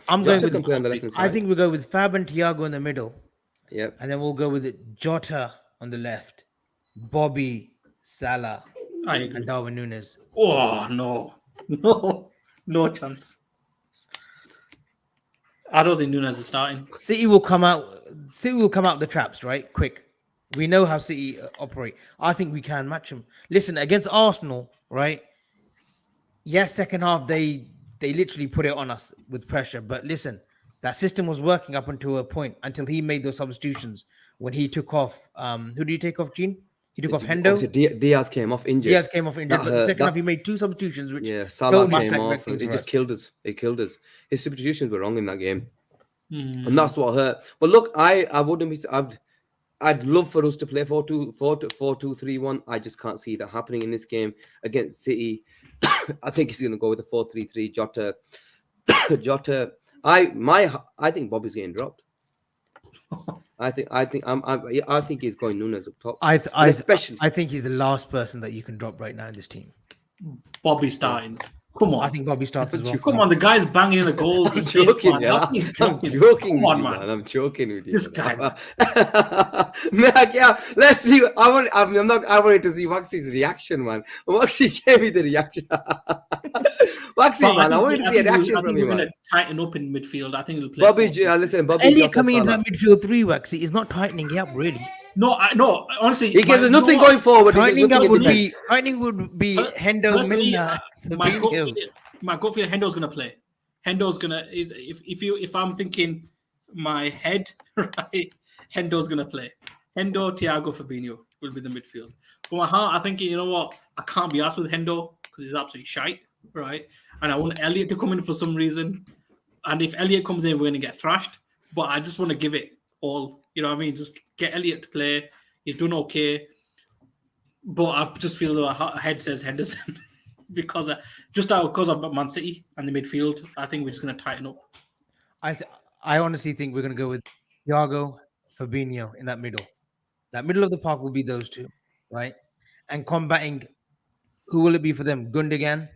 I'm going with. play on the left hand I side. think we'll go with Fab and Thiago in the middle. Yep. And then we'll go with Jota on the left, Bobby, Salah, I agree. and Darwin Nunez. Oh no chance. I don't think Nunez is starting. City will come out the traps, right? Quick. We know how City operate. I think we can match them. Listen, against Arsenal, right? Yes, second half they literally put it on us with pressure. But listen, that system was working up until a point, until he made those substitutions. When he took off, who did he take off, Gene? He took off Hendo. Obviously, Diaz came off injured. But the second half he made 2 substitutions, which Salah totally came off. things It for just us. killed us. It killed us. His substitutions were wrong in that game, Mm. and that's what hurt. But look, I wouldn't be. I'd love for us to play 4-2-3-1. I just can't see that happening in this game against City. I think he's going to go with the 4-3-3. Jota. I think Bobby's getting dropped. I think he's going Nunez up top. I especially think he's the last person that you can drop right now in this team. Bobby starting. Come on. I think Bobby starts as well. Come on, the guy's banging in the goals. I'm joking, yeah. I'm joking with you, man. I'm joking with you. This guy. Yeah, let's see. I wanted to see Maxi's reaction, man. Maxi gave me the reaction. Maxi, man, I wanted to see a reaction from you, man. We're going man. to tighten up in midfield. I think we'll play. Bobby, listen, Bobby. Elliot coming into that midfield 3, Waxy, is not tightening it up really. No, honestly, He gives us nothing going forward. Tightening would be Hendo, Milner. My gut feel Hendo's gonna play. Hendo's gonna if I'm thinking my head right, Hendo's gonna play. Hendo, Thiago, Fabinho will be the midfield. But my heart, I'm thinking, you know what? I can't be asked with Hendo because he's absolutely shite, right? And I want Elliot to come in for some reason. And if Elliot comes in, we're gonna get thrashed. But I just want to give it all. You know what I mean? Just get Elliot to play. He's done okay. But I just feel that my head says Henderson. because of Man City and the midfield, I think we're just going to tighten up. I honestly think we're going to go with Thiago, Fabinho in that middle. That middle of the park will be those two, right? And combating Who will it be for them? Gundogan.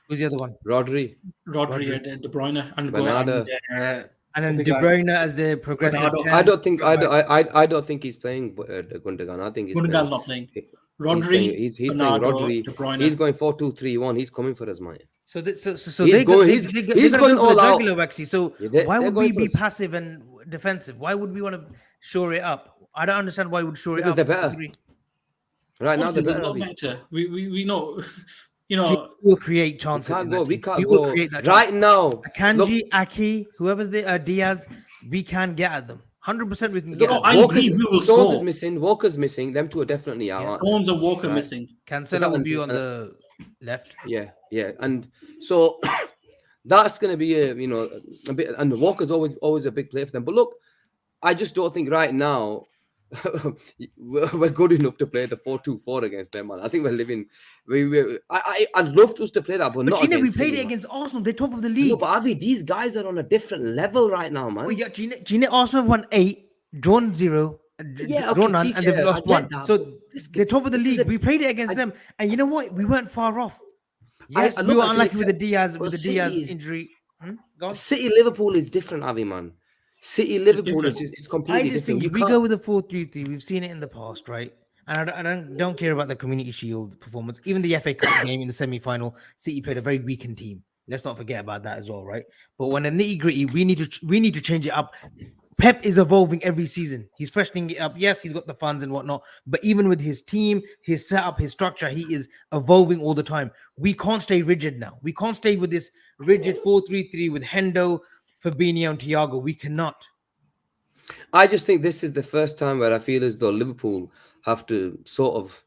Who's the other one? Rodri, Rodri and De Bruyne and Bernardo. And then the De guy. Bruyne as the progressive Bernardo. 10. I don't think I don't think he's playing Gundogan. I think he's Gundogan's playing. not playing. He's Rodri, playing. He's playing Bernardo, Rodri. De Bruyne. He's going 4-2-3-1. He's coming for us, man. So He's they're going- they, he's- they, he's they're going go for the all out. jugular, Waxy. So Yeah, why they're would we going for be us. passive and defensive? Why would we want to shore it up? I don't understand why we would shore Because it they're up. better. Right now, Obviously, they're they're better. not better. We know, you We know. will create We chances. can't in go. that We team. can't We will go create that right now. Akanji, Aki, whoever's the Diaz, we can get at them. 100% we can get Look, at No, them. I agree, we will Stones score. is missing. Walker's missing. Them two are definitely out. aren't they? Stones and Walker Right. missing. Cancelo will be on the left. Yeah, and so that's going to be a a bit. And Walker's always a big player for them. But look, I just don't think right now we're good enough to play the 4-2-4 against them, man. I think we're living. I'd love us to play that, but not But we against played City, it man. against Arsenal. They're top of the No, league. but Avi, these guys are on a different level right now, man. Oh, yeah, Arsenal have won 8, drawn 0, Yeah, drawn okay, none, and they've TK, lost I get 1. that, So but they're top of the this is league. a- We played it against them, and you know what? We weren't far off. Yes, I we look, were I can unlucky with the accept- Diaz but City is- injury. Go on. City Liverpool is different, Avi, man. City Liverpool is different. it's I completely just different. think if we go with a 4-3-3, we've seen it in the past, right? And I don't care about the Community Shield performance. Even the FA Cup game in the semi-final, City played a very weakened team. Let's not forget about that as well, right? But when the nitty-gritty, we need to change it up. Pep is evolving every season. He's freshening it up. Yes, he's got the funds and whatnot, but even with his team, his setup, his structure, he is evolving all the time. We can't stay rigid now. We can't stay with this rigid 4-3-3 with Hendo, Fabinho, and Thiago. We cannot. I just think this is the first time where I feel as though Liverpool have to sort of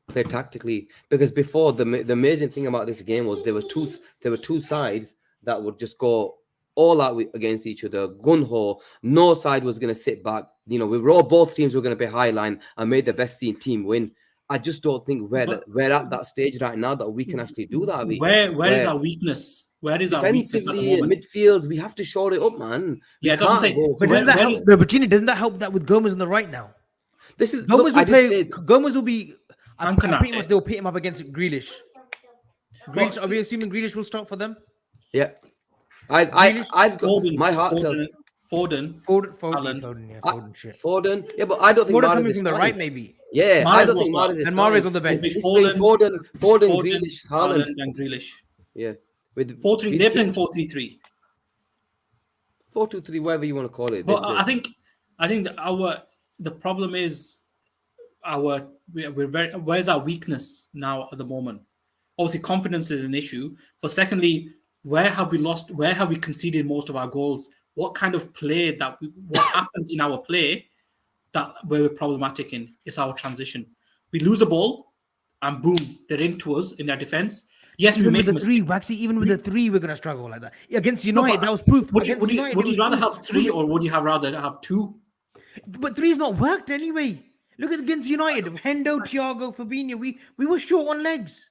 play tactically, because before the amazing thing about this game was there were two sides that would just go all out against each other, gun ho. No side was going to sit back. We were all, both teams were going to be high line and made the best team win. I just don't think we're at that stage right now that we can actually do that. Where is our weakness? Where is our weakness at the Defensively, moment? midfield, we have to shore it up, man. We Yeah, that's what I'm can't saying. go But for- doesn't that where help? is- But Gini, doesn't that help that with Gomez on the right now? This is Gomez look, will I did play. say Gomez will be. I'm And pretty Konate. much they'll pit him up against Grealish. Grealish, are we assuming Grealish will start for them? yeah. Grealish, I've got Foden, my heart tells Foden. Foden, Haaland. Foden shit. Foden. Yeah, but I don't think Foden Mahrez coming is from the starting. right, maybe. Yeah, I Mahrez don't will think start. Mahrez is And Mahrez starting. on the bench. He's playing Foden, Grealish, Haaland. and Grealish. Yeah, with 4-3. They're playing 4-3-3. 4-2-3, whatever you want to call it. But I think that the problem is where's our weakness now at the moment? Obviously, confidence is an issue. But secondly, where have we lost? Where have we conceded most of our goals? What kind of play what happens in our play that where we're problematic in is our transition. We lose a ball and boom, they're into us in their defense. Yes, we Even make with a the three, mistake. Waxy, even with the 3, we're gonna struggle like that. Against No, United, but that was proof. Would Against United, you it was rather proof. have 3 or would you rather have 2? But 3's not worked anyway. Look at against United. Hendo, Thiago, Fabinho. We were short on legs.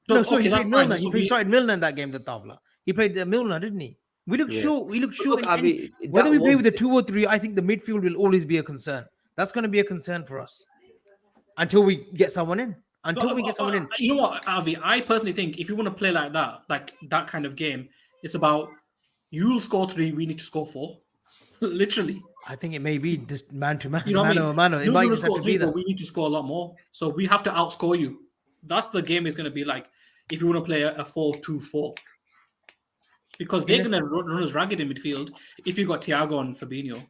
No, sorry, okay, he played that's fine. Milner. So He started Milner in that game, the Tavla. He played Milner, didn't he? We looked short. We looked short. look, Avi, Whether that we play was- with a 2 or 3, I think the midfield will always be a concern. That's going to be a concern for us until we get someone in. Until we get someone in. You know what, Avi? I personally think if you want to play like that kind of game, it's about you'll score 3, we need to score 4. Literally. I think it may be just man to man, You know what I mean? mano. It You're might going to just have score to 3, be but that. we need to score a lot more. So we have to outscore you. That's the game is going to be like if you want to play a 4-2-4. Because they're going to run us ragged in midfield if you've got Thiago and Fabinho.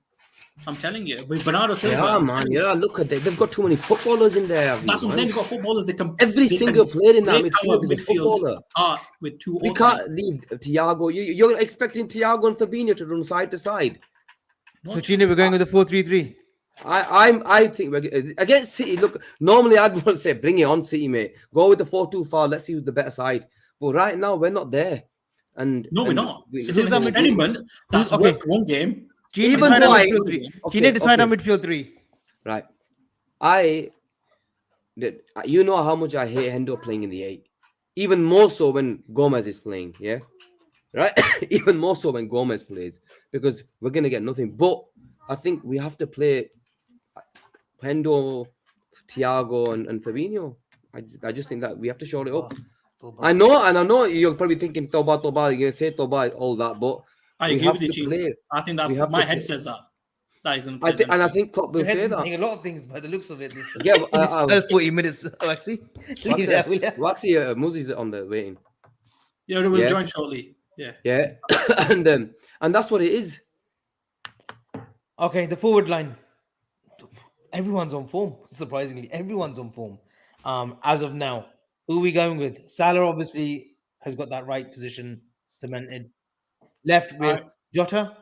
I'm telling you. With Bernardo Silva. Yeah, man. Yeah, look at that. They've got too many footballers in there. Avi, That's what I'm man. saying. They've got footballers. Every single player in that break our midfield is a footballer. apart with 2 We can't leave Thiago. You're expecting Thiago and Fabinho to run side to side. So, Chino, we're going with the 4-3-3. I think we're against City. Look, normally I'd want to say bring it on, City, mate. Go with the 4-2-4. Let's see who's the better side. But right now we're not there. And No, we're not. It's who's an our midfield? experiment. That's Okay. worked one game. Gino, Even decide though on I- midfield 3. Okay, Gino, decide on okay. midfield 3. Right. You know how much I hate Hendo playing in the 8. Even more so when Gomez is playing, yeah? Right? Even more so when Gomez plays. Because we're going to get nothing. But I think we have to play Hendo, Thiago, and Fabinho. I just think that we have to show it up. Toba. I know you're probably thinking Toba, you're gonna say Toba, all that, but I we agree have with you, to Chief. play. I think We that's have my to head play. says that. That he's going to play them. And I think Klopp will Your head's say been saying that. a lot of things by the looks of it. Yeah, In this first 40 minutes, actually. Leave that, will ya? Waxy, Muzi's on the way in. Yeah, we'll Yeah. join shortly. Yeah. Yeah, and that's what it is. Okay, the forward line. Everyone's on form. Surprisingly, everyone's on form. As of now, who are we going with? Salah obviously has got that right position cemented. Left with Jota.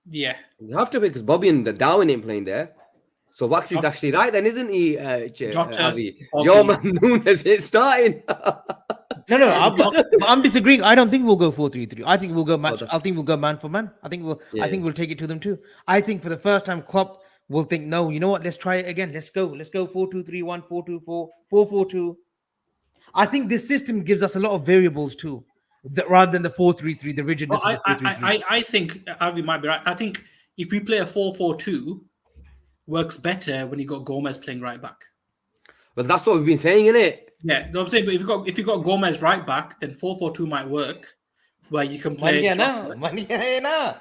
Yeah. You have to because Bobby and the Darwin ain't playing there. So Waxy's actually right then, isn't he, Jota, Avi? Bobby. Your man Nunez is starting. No, I'm disagreeing. I don't think we'll go 4-3-3. I think we'll go match. that's- I think we'll go man for man. I think we'll take it to them too. I think for the first time, Klopp will think, no, you know what? Let's try it again. Let's go 4-2-3-1, 4-2-4, 4-4-2. I think this system gives us a lot of variables too, rather than the 4-3-3, the rigidness Well, of the 4-3-3. I think Avi might be right. I think if we play a 4-4-2, works better when you got Gomez playing right back. Well, that's what we've been saying, innit? Yeah, you know what I'm saying. But if you got Gomez right back, then 4-4-2 might work, where you can play. Nah.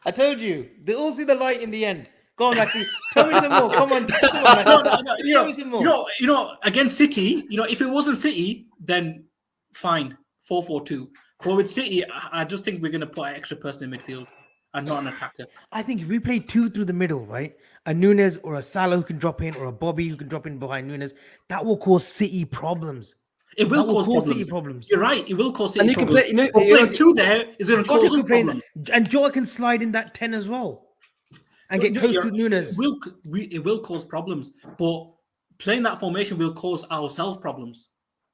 I told you. They all see the light in the end. Go on, actually. Tell me some more. Come on, man. No, Tell me some more. you know, against City, if it wasn't City, then fine, 4-4-2. But with City, I just think we're going to put an extra person in midfield and not an attacker. I think if we play two through the middle, right? A Nunez or a Salah who can drop in, or a Bobby who can drop in behind Nunez, that will cause City problems. It will That will cause cause problems. City problems. You're right. It will cause And City you can problems. play- But playing two there is going to Jota cause us can play in problems. that, and Jota can slide in that 10 as well and get close to Nunez. It will cause problems, but playing that formation will cause ourselves problems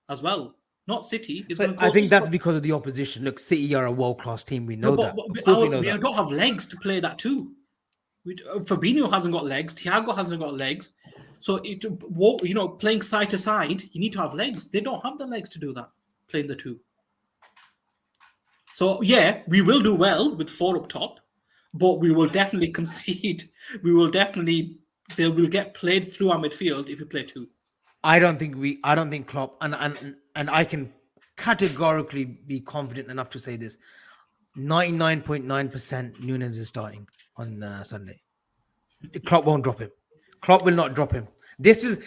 as well. Not City. It's going to But cause I think us that's problems. because of the opposition. Look, City are a world-class team. We know No, that. but Of course we know we that. don't have legs to play that too. Fabinho hasn't got legs. Thiago hasn't got legs. So playing side to side, you need to have legs. They don't have the legs to do that. Playing the two. So yeah, we will do well with four up top, but we will definitely concede. They will get played through our midfield if we play two. I don't think Klopp, and I can categorically be confident enough to say this: 99.9% Nunez is starting on Sunday. Klopp won't drop him. Klopp will not drop him. This is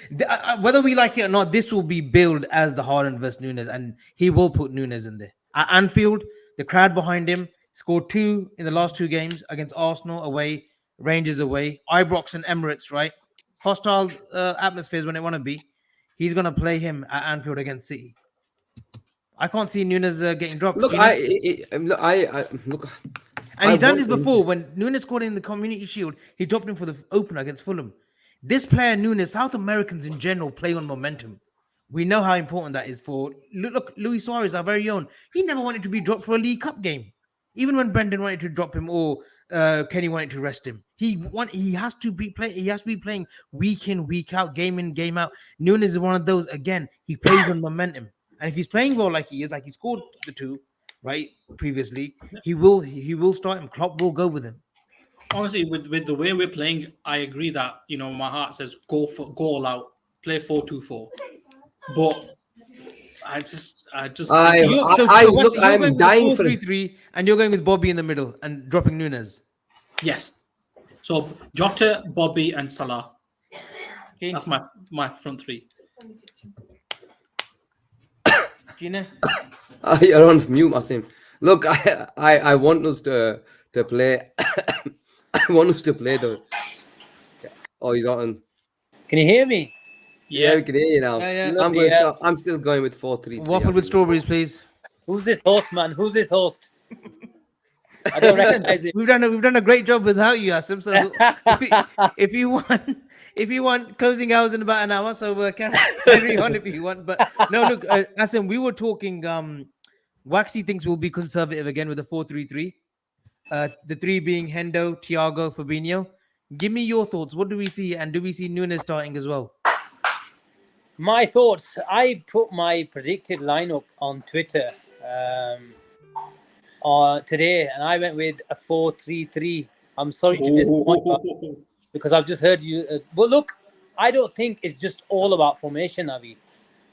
whether we like it or not. This will be billed as the Haaland versus Nunez, and he will put Nunez in there at Anfield. The crowd behind him scored 2 in the last 2 games against Arsenal away, Rangers away, Ibrox and Emirates. Right, hostile atmospheres when it want to be. He's gonna play him at Anfield against City. I can't see Nunez getting dropped. Look, you know? And he's done this before. When Nunez scored in the Community Shield, he dropped him for the opener against Fulham. This player, Nunez, South Americans in general play on momentum. We know how important that is for. Look, Luis Suarez, our very own. He never wanted to be dropped for a League Cup game, even when Brendan wanted to drop him or Kenny wanted to rest him. He has to be playing week in, week out, game in, game out. Nunez is one of those. Again, he plays on momentum, and if he's playing well like he is, like he scored the 2 right previously, he will start him. Klopp will go with him. Honestly, with the way we're playing, I agree that my heart says go all out, play 4-2-4. But I just I'm going dying with for 4-3-3, and you're going with Bobby in the middle and dropping Nunez. yes. So Jota, Bobby, and Salah. Okay. That's my front three. Gina? You're on mute, Asim. Look, I want us to play. I want us to play the. Oh, he's on. Can you hear me? Yeah, we can hear you now. Yeah. I'm still going with 4-3-3. Waffle with strawberries, please. Who's this host, man? Who's this host? I don't recognize it. We've done a great job without you, Asim. So if you want closing hours in about an hour, so carry on if you want. But no, look, Asim, we were talking. Waxy thinks we'll be conservative again with a 4-3-3. The 3 being Hendo, Thiago, Fabinho. Give me your thoughts. What do we see, and do we see Nunez starting as well? My thoughts. I put my predicted lineup on Twitter today, and I went with a 4-3-3. I'm sorry to disappoint you because I've just heard you. But look, I don't think it's just all about formation, Avi.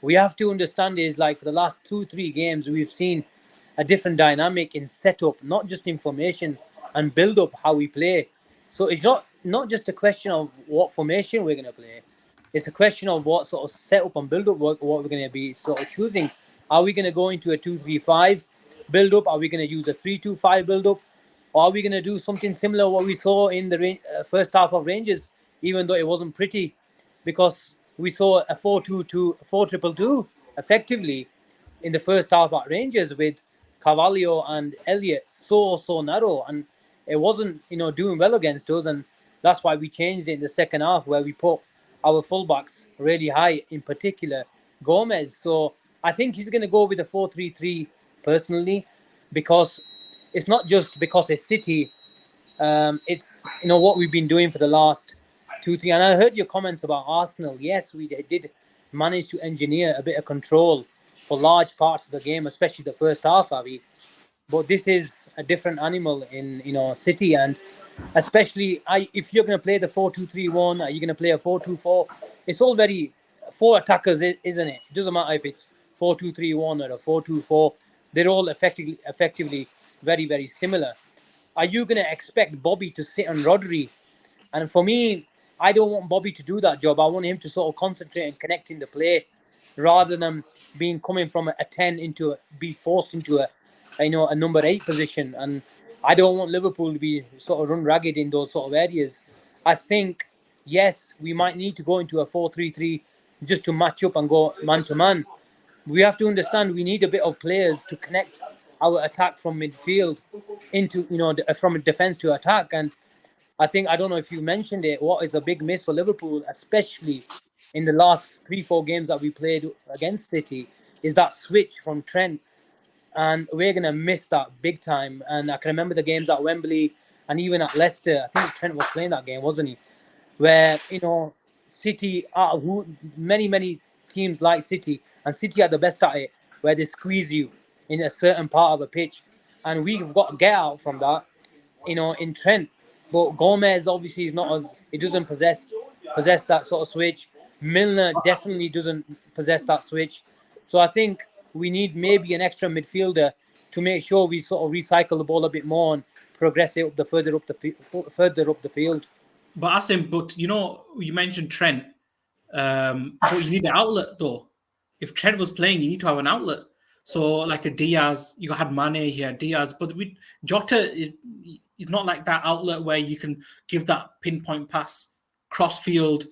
we have to understand is like for the last 2-3 games, we've seen a different dynamic in setup, not just information and build up how we play. So it's not just a question of what formation we're going to play. It's a question of what sort of setup and build up what we're going to be sort of choosing. Are we going to go into a 2-3-5 build up? Are we going to use a 3-2-5 build up? Or are we going to do something similar what we saw in the first half of Rangers, even though it wasn't pretty, because we saw a 4-2-2, 4-2-2 effectively in the first half at Rangers with Carvalho and Elliott so narrow, and it wasn't doing well against us, and that's why we changed it in the second half where we put our fullbacks really high, in particular Gomez. So I think he's going to go with a 4-3-3 personally, because it's not just because it's City. It's what we've been doing for the last 2-3. And I heard your comments about Arsenal. Yes, we did manage to engineer a bit of control for large parts of the game, especially the first half, Avi. But this is a different animal in City, and especially if you're going to play the 4-2-3-1, are you going to play a 4-2-4? It's all very four attackers, isn't it? It doesn't matter if it's 4-2-3-1 or a 4-2-4. They're all effectively very, very similar. Are you going to expect Bobby to sit on Rodri? And for me, I don't want Bobby to do that job. I want him to sort of concentrate and connect in the play, rather than coming from a 10 be forced into a number 8 position. And I don't want Liverpool to be sort of run ragged in those sort of areas. I think, yes, we might need to go into a 4-3-3 just to match up and go man to man. We have to understand we need a bit of players to connect our attack from midfield into from defense to attack. And I don't know if you mentioned it, what is a big miss for Liverpool, especially in the last 3-4 games that we played against City, is that switch from Trent. And we're going to miss that big time. And I can remember the games at Wembley and even at Leicester. I think Trent was playing that game, wasn't he? Where, City, many teams like City, and City are the best at it, where they squeeze you in a certain part of a pitch. And we've got to get out from that, in Trent. But Gomez obviously is not he doesn't possess that sort of switch. Milner definitely doesn't possess that switch. So I think we need maybe an extra midfielder to make sure we sort of recycle the ball a bit more and progress it further up the field. But Asim, you mentioned Trent, but you need an outlet though. If Trent was playing, you need to have an outlet. So like a Diaz, you had Mane here, Diaz, but with Jota is not like that outlet where you can give that pinpoint pass cross field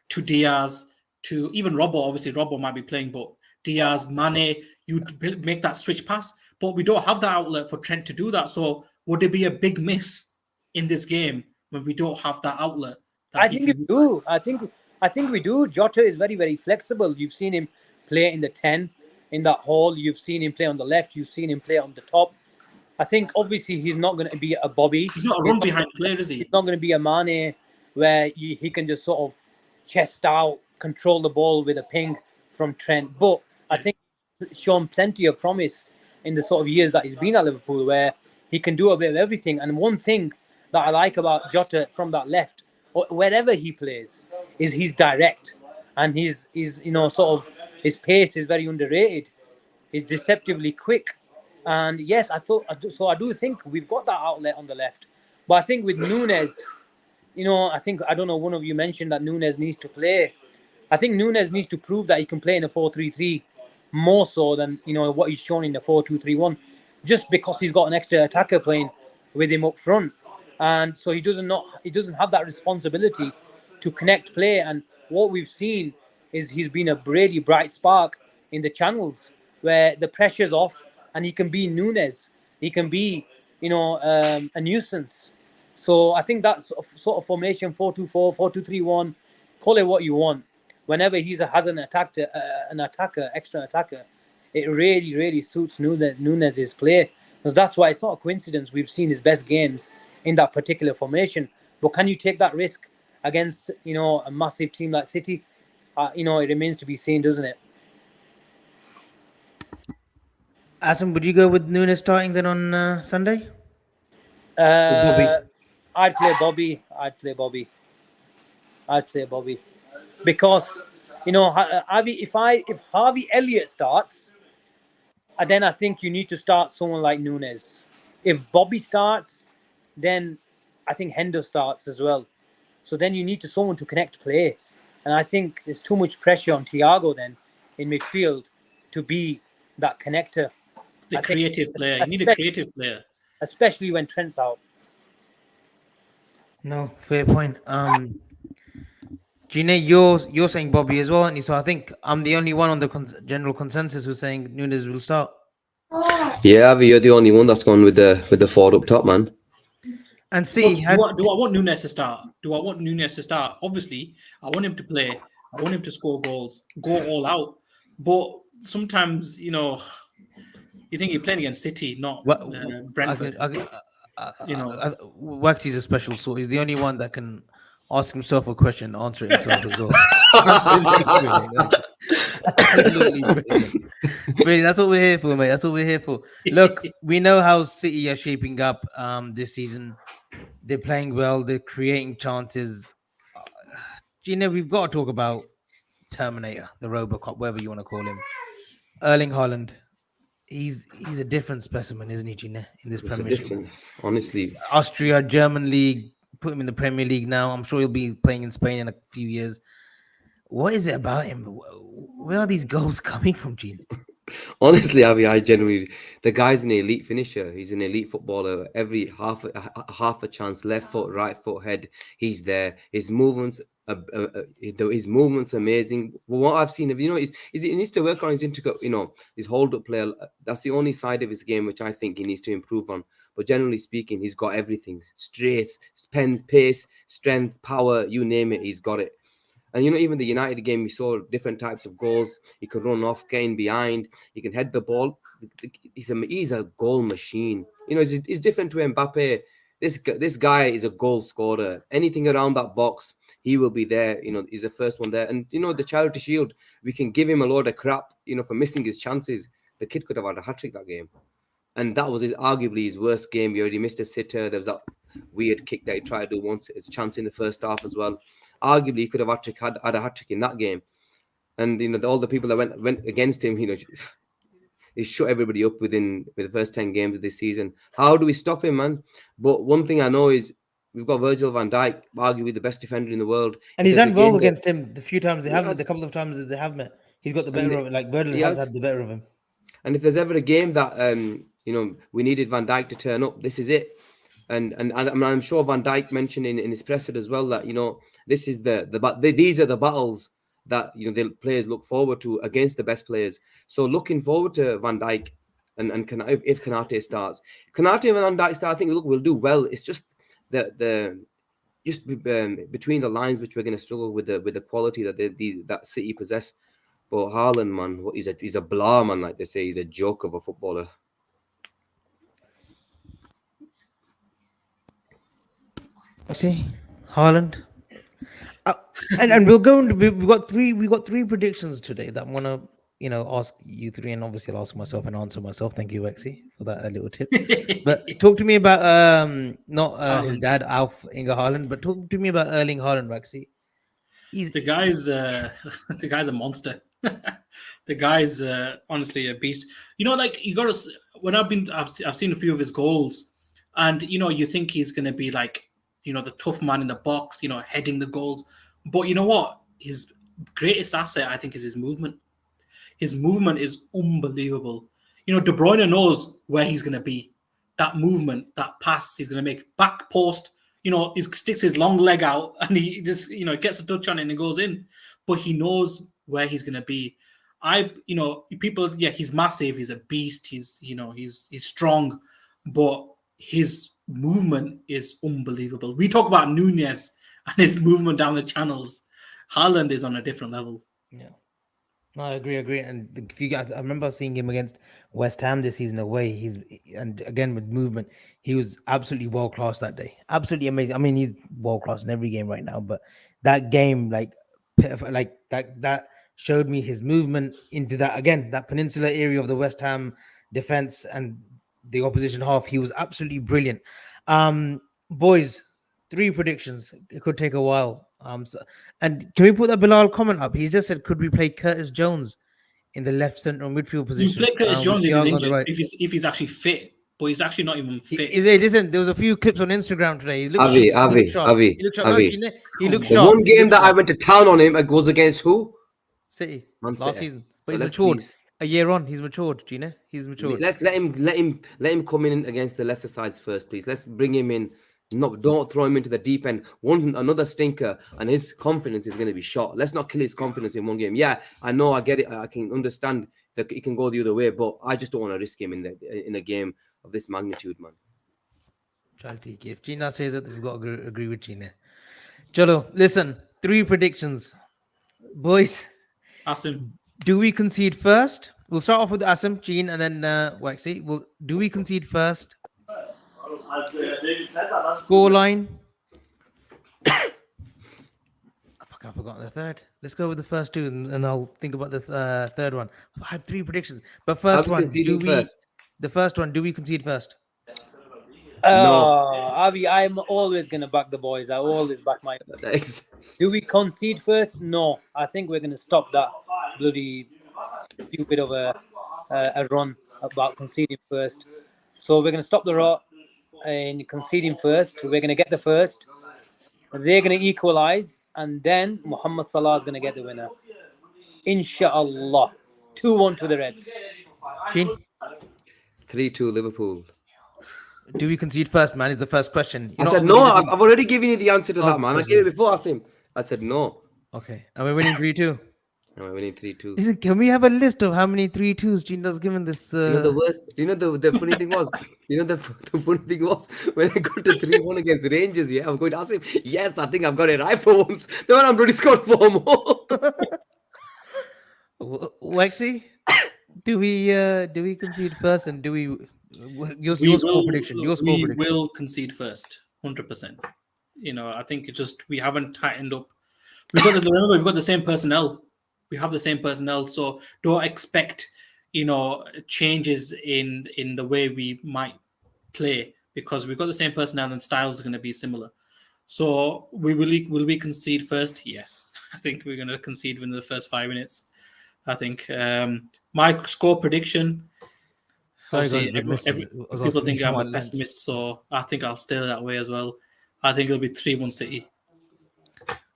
to Diaz, to even Robbo. Obviously, Robbo might be playing, but Diaz, Mane, you make that switch pass. But we don't have that outlet for Trent to do that. So would it be a big miss in this game when we don't have that outlet? I think we do. I think we do. Jota is very, very flexible. You've seen him play in the 10, in that hole. You've seen him play on the left. You've seen him play on the top. I think obviously he's not going to be a Bobby. He's not a run behind player, is he? He's not going to be a Mane where he can just sort of chest out, control the ball with a ping from Trent. But I think he's shown plenty of promise in the sort of years that he's been at Liverpool, where he can do a bit of everything. And one thing that I like about Jota from that left, or wherever he plays, is he's direct, and he's sort of his pace is very underrated. He's deceptively quick. And yes, I do think we've got that outlet on the left. But I think with Nunez, I don't know, one of you mentioned that Nunez needs to play. I think Nunez needs to prove that he can play in a 4-3-3 more so than, what he's shown in the 4-2-3-1, just because he's got an extra attacker playing with him up front. And so he doesn't have that responsibility to connect play. And what we've seen is he's been a really bright spark in the channels where the pressure's off, and he can be Nunez. He can be, a nuisance. So I think that sort of formation, 4-2-4, 4-2-3-1, call it what you want. Whenever he has an extra attacker, it really, really suits Nunez's play. So that's why it's not a coincidence we've seen his best games in that particular formation. But can you take that risk against, a massive team like City? It remains to be seen, doesn't it? Asim, would you go with Nunez starting then on Sunday? I'd play Bobby. Because You know, if Harvey Elliott starts, then I think you need to start someone like Nunez. If Bobby starts, then I think Hendo starts as well. So then you need to someone to connect play, and I think there's too much pressure on Thiago then in midfield to be that connector. The I think, creative player. You need a creative player. especially when Trent's out. No, fair point. Gina, you're saying Bobby as well, aren't you? So I think I'm the only one on the general consensus who's saying Nunez will start. Yeah, Avi, you're the only one that's gone with the four up top, man. And see, Do I want Nunez to start? Do I want Nunez to start? Obviously, I want him to play. I want him to score goals, go all out. But sometimes, you think you're playing against City, not what Brentford. Waxy's a special sort. He's the only one that can ask himself a question, and answer it himself as well. Absolutely brilliant. Absolutely brilliant. Brilliant. That's what we're here for, mate. That's what we're here for. Look, we know how City are shaping up this season. They're playing well. They're creating chances. Gina, we've got to talk about Terminator, the Robocop, whatever you want to call him. Erling Haaland. He's a different specimen, isn't he, Gina, in this It's a Premiership? different, honestly. Austria, German league, put him in the Premier League now. I'm sure he'll be playing in Spain in a few years. What is it about him? Where are these goals coming from, Gene? Honestly, Avi, I genuinely, the guy's an elite finisher. He's an elite footballer. Every half a chance, left foot, right foot, head, he's there. His movements, his movements amazing. From what I've seen of, he needs to work on his his hold up play. That's the only side of his game which I think he needs to improve on. But generally speaking, he's got everything: straight, pace, strength, power, you name it, he's got it. And even the United game, we saw different types of goals. He can run off, getting behind. He can head the ball. He's a goal machine. He's different to Mbappe. This guy is a goal scorer. Anything around that box, he will be there. He's the first one there. And the Charity Shield, we can give him a load of crap. For missing his chances. The kid could have had a hat trick that game, and that was arguably his worst game. He already missed a sitter. There was that weird kick that he tried to do once. His chance in the first half as well. Arguably, he could have had a hat trick in that game. And all the people that went against him, he shut everybody up with the first 10 games of this season. How do we stop him, man? But one thing I know is we've got Virgil van Dijk, arguably the best defender in the world. And he's done well against him the few times they have met, the couple of times that they have met. He's got the better of it. Like Virgil has had the better of him. And if there's ever a game that we needed Van Dijk to turn up, this is it. And I'm sure Van Dijk mentioned in his presser as well that this is these are the battles that the players look forward to against the best players. So looking forward to Van Dijk and if Konate starts, Konate and Van Dijk start, I think we'll do well. It's just between the lines which we're going to struggle with the quality that City possess. But Haaland, man, he's a blah man, like they say. He's a joke of a footballer. See, Haaland. And we'll go into we got three predictions today that I want to ask you three, and obviously I'll ask myself and answer myself. Thank you, Wexy, for that little tip. But talk to me about not his dad Alf Inga Haaland, but talk to me about Erling Haaland, Wexy. The guy's a monster. The guy's honestly a beast. Like you got to when I've seen a few of his goals, and you think he's going to be like the tough man in the box, heading the goals. But you know what? His greatest asset, I think, is his movement. His movement is unbelievable. De Bruyne knows where he's going to be. That movement, that pass he's going to make, back post, he sticks his long leg out and he just, gets a touch on it and it goes in. But he knows where he's going to be. People, he's massive. He's a beast. He's strong. But his movement is unbelievable. We talk about Nunez and his movement down the channels. Haaland is on a different level. Yeah. No, I agree. And if you guys, I remember seeing him against West Ham this season away. And again with movement, he was absolutely world class that day. Absolutely amazing. I mean, he's world class in every game right now, but that game, like that showed me his movement into that peninsula area of the West Ham defense and the opposition half. He was absolutely brilliant. Boys, 3 predictions. It could take a while. And can we put that Bilal comment up? He just said, could we play Curtis Jones in the left central midfield You position? play Curtis with Jones if he's Thiago on the injured, right? if he's actually fit, but he's actually not even fit. Listen, there was a few clips on Instagram today. He looked sharp. Avi. He looked sharp. No, Avi. Gina, he looked The sharp. one game that I went to town on him was against who? City Man last City. season, but So he's let's matured. please- A year on, he's matured. Gina, he's matured. Let's let him come in against the lesser sides first, please. Let's bring him in. No, don't throw him into the deep end. Another stinker, and his confidence is going to be shot. Let's not kill his confidence in one game. Yeah, I know, I get it. I can understand that it can go the other way, but I just don't want to risk him in a game of this magnitude, man. Charity. If Gina says it, we've got to agree with Gina. Chalo, listen. 3 predictions, boys. Asim. Do we concede first? We'll start off with Asim, Gene, and then Waxy. Do we concede first? Scoreline. I forgot the third. Let's go with the first 2, and I'll think about the third one. I had 3 predictions, but first Are we one. conceding first? The first one. Do we concede first? Avi, I'm always gonna back the boys. I always back my. Thanks. Do we concede first? No, I think we're gonna stop that bloody stupid of a run about conceding first. So we're gonna stop the rot and conceding first. We're gonna get the first. They're gonna equalize, and then Mohamed Salah is gonna get the winner. Inshallah, 2-1 to the Reds. Gene, 3-2 Liverpool. do we concede first, man? Is the first question. I said no. I've already given you the answer to that, man. I sorry. gave it before Asim. I said no. Okay, and we're winning 3-2. And we're winning 3-2. Listen, can we have a list of how many 3-2s Gina's given this? You know the worst. You know the funny thing was. You know the funny thing was when I got to 3-1 against Rangers. Yeah, I'm going to ask him. Yes, I think I've got it right for once. Then I'm already scored 4 more. Waxy, do we concede first, and do we? Your We score prediction. Your score we prediction. will concede first, 100%. You know, I think it's just we haven't tightened up. Remember, we've got the same personnel. We have the same personnel, so don't expect changes in the way we might play because we've got the same personnel and styles are going to be similar. So will we concede first? Yes, I think we're going to concede within the first 5 minutes. I think my score prediction. Sorry, guys, People think I'm a pessimist, so I think I'll stay that way as well. I think it'll be 3-1 City.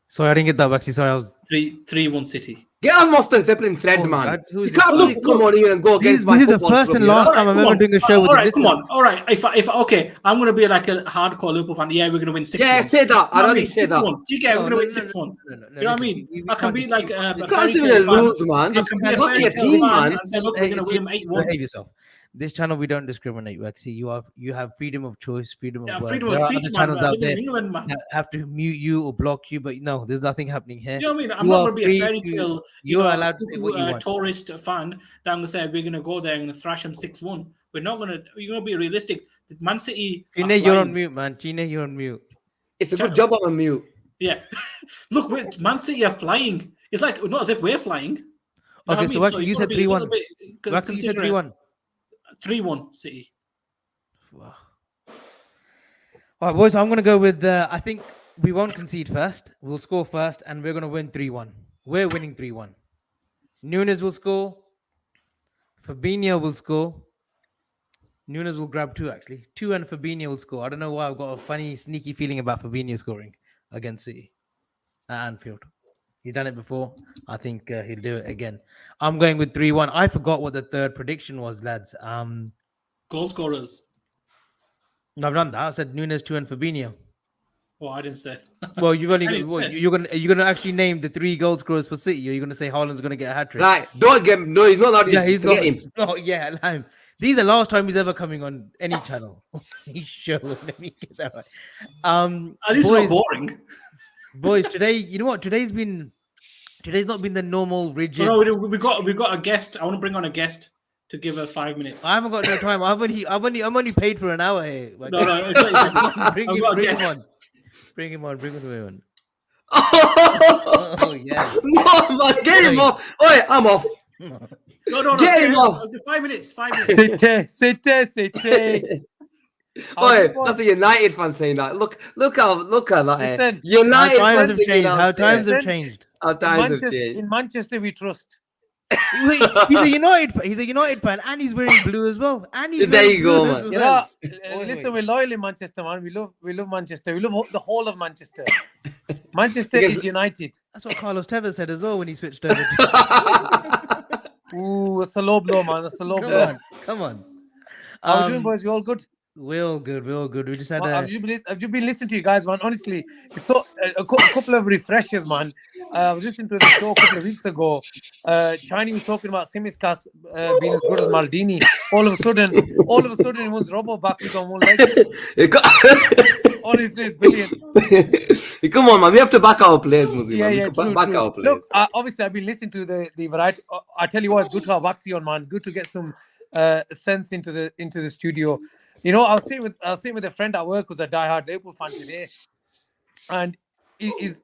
Sorry, I didn't get that, Waxy. Sorry, I was 3-1 City. Get him off the Zeppelin thread, Oh, man. God, who is You can't really come on here and go against my This is the football first club, and you know? last time I'm ever doing a show with All you. right, come on. All right. If okay, I'm gonna be like a hardcore Liverpool fan. Yeah, we're gonna win 6-1. Yeah, say that. I'd already say that. 6-1. Yeah, we're gonna win 6-1. You know what I mean? I can be like a You can't say the rules, man. I can be a Look at your fairy tale team, fan man. and say, look, we're gonna win 8-1. Behave yourself. This channel we don't discriminate, Waxy. You have freedom of choice, freedom of Yeah, word. freedom of There are speech, other man. channels I out live there in England, man. that have to mute you or block you, but no, there's nothing happening here. You know what I mean? I'm You not are going to be free a fairy to- tale, you are allowed to say what you want. tourist fan that I'm going to say we're going to go there and thrash them 6-1. We're not going to. You're going to be realistic. Man City. are Gina, you're on flying. mute, man. Gina, you're on mute. It's a good job I'm on mute. Yeah. Look, Man City are flying. It's like not as if we're flying. You know Okay, what I so mean? Waxy, you you've said gotta be a little 3-1. bit Waxy, you said considerate. 3-1. 3-1 City. Wow. All right, boys, I'm going to go with, I think we won't concede first. We'll score first, and we're going to win 3-1. We're winning 3-1. Nunez will score. Fabinho will score. Nunez will grab 2, actually. 2 and Fabinho will score. I don't know why I've got a funny, sneaky feeling about Fabinho scoring against City at Anfield. He's done it before. I think he'll do it again. I'm going with 3-1. I forgot what the third prediction was, lads. Goal scorers. I've done that. I said Nunez, 2 and Fabinho. Oh, I didn't say. Well, you've only I didn't say. you're gonna actually name the 3 goal scorers for City, or you're gonna say Haaland's gonna get a hat trick. Right, don't get him. No, he's not allowed to Yeah, he's get not. him. No, yeah, Lime. This is the last time he's ever coming on any channel. He's sure. Let me get that right. At least boys, it's not boring. boys, today, you know what? Today's not been the normal rigid. No, we got a guest. I want to bring on a guest to give her 5 minutes. I haven't got no time. I'm only paid for an hour here. Like, No, it's bring I've him got a guest. on. Bring him on. Oh yeah. No, man, get him off. Oi, I'm off. No. Get him off. 5 minutes. 5 minutes. C'était. Oi, that's a United fan saying that. Look at that. Listen, United How times fans have singing changed. out How times saying, have Listen, changed. how times have in changed. Manchester we trust. Wait, he's a United fan, and he's wearing blue as well. And he's There wearing you go, blue as man. You well. know, Oi, listen, oi. we're loyal in Manchester, man. We love Manchester. We love the whole of Manchester. Manchester Because- is united. That's what Carlos Tevez said as well when he switched over. To... Ooh, it's a low blow, man. It's a low Come blow. on, come on. How we doing, boys? We all good? We're all good. We're all good. We just had Well, a. have you been listening to you guys, man? Honestly, it's so a couple of refreshers, man. I was listening to the show a couple of weeks ago. Chiny was talking about Simiskas being as good as Maldini. All of a sudden, he wants Robo back. He's on one leg. Honestly, it's brilliant. Come on, man. We have to back our players, Muzi, man. We Yeah, can true, back true. our players. Look, obviously, I've been listening to the variety. I tell you what, it's good to have Waxy on, man. Good to get some sense into the studio. You know, I was sitting with a friend at work who's a diehard Liverpool fan today, and he's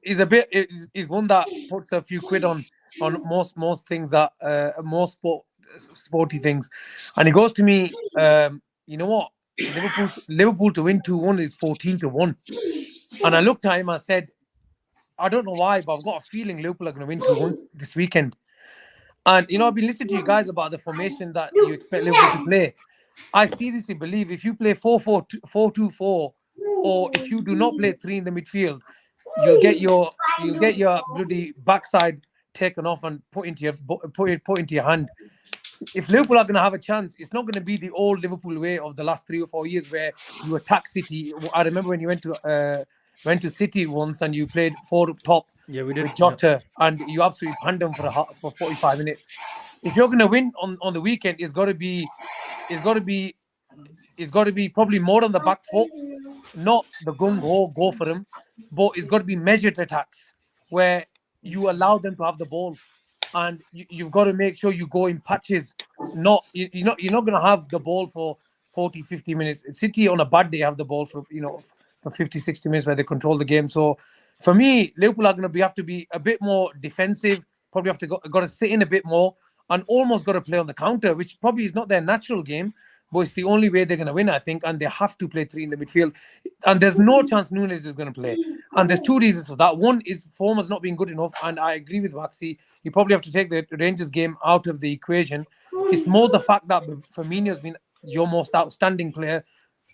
one that puts a few quid on most things that most sporty things, and he goes to me, you know what, Liverpool to win 2-1 is 14-1, and I looked at him and I said, I don't know why, but I've got a feeling Liverpool are going to win 2-1 this weekend. And you know, I've been listening to you guys about the formation that you expect Liverpool to play. I seriously believe if you play 4-4-2-4, or if you do not play 3 in the midfield, you'll get your bloody backside taken off and put into your hand. If Liverpool are going to have a chance, it's not going to be the old Liverpool way of the last 3 or 4 years where you attack City. I remember when you went to City once and you played 4 up top. Yeah, we did. With Jota, and you absolutely panned them for 45 minutes. If you're going to win on the weekend, it's got to be probably more on the back foot, not the go for them, but it's got to be measured attacks where you allow them to have the ball, and you've got to make sure you go in patches. You're not going to have the ball for 40, 50 minutes. City on a bad day have the ball for 50, 60 minutes where they control the game. So for me, Liverpool are going to have to be a bit more defensive. Probably have to got to sit in a bit more and almost got to play on the counter, which probably is not their natural game, but it's the only way they're going to win, I think. And they have to play 3 in the midfield. And there's no chance Nunez is going to play. And there's 2 reasons for that. One is form has not been good enough, and I agree with Waxy. You probably have to take the Rangers game out of the equation. It's more the fact that Firmino's been your most outstanding player,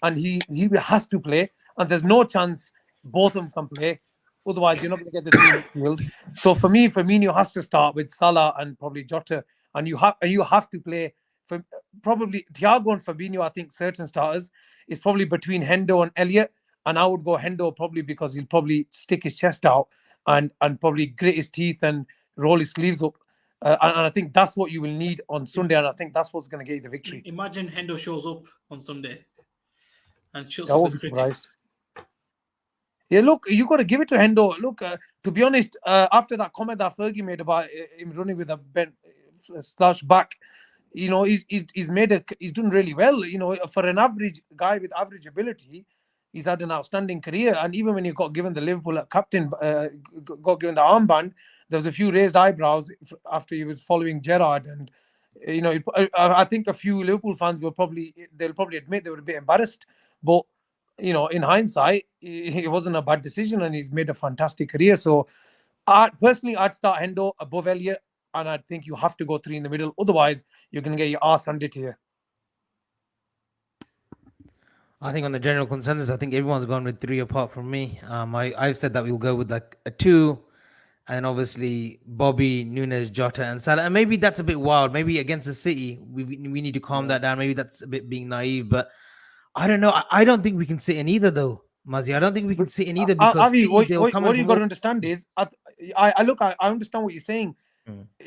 and he has to play. And there's no chance both of them can play. Otherwise, you're not going to get the 3 midfield. So for me, Firmino has to start with Salah and probably Jota, and you have to play for probably Thiago and Fabinho. I think certain starters is probably between Hendo and Elliott, and I would go Hendo probably because he'll probably stick his chest out and probably grit his teeth and roll his sleeves up. And I think that's what you will need on Sunday, and I think that's what's going to get you the victory. Imagine Hendo shows up on Sunday and shuts I up won't his be critics. surprised. Yeah, look, you got to give it to Hendo. Look, to be honest, after that comment that Fergie made about him running with a bent slash back, you know, he's doing really well. You know, for an average guy with average ability, he's had an outstanding career. And even when he got given the Liverpool captain, got given the armband, there was a few raised eyebrows after he was following Gerrard. And you know, I think a few Liverpool fans they'll probably admit they were a bit embarrassed, but you know, in hindsight, it wasn't a bad decision, and he's made a fantastic career. So, personally, I'd start Hendo above Elliott, and I think you have to go 3 in the middle. Otherwise, you're going to get your ass handed here. I think on the general consensus, I think everyone's gone with 3 apart from me. I've said that we'll go with like a 2, and obviously Bobby, Nunez, Jota, and Salah. And maybe that's a bit wild. Maybe against the City, we need to calm that down. Maybe that's a bit being naive, but I don't know. I don't think we can sit in either, though, Mazi. I don't think we can sit in either because Avi, what you got to to understand is, I understand what you're saying.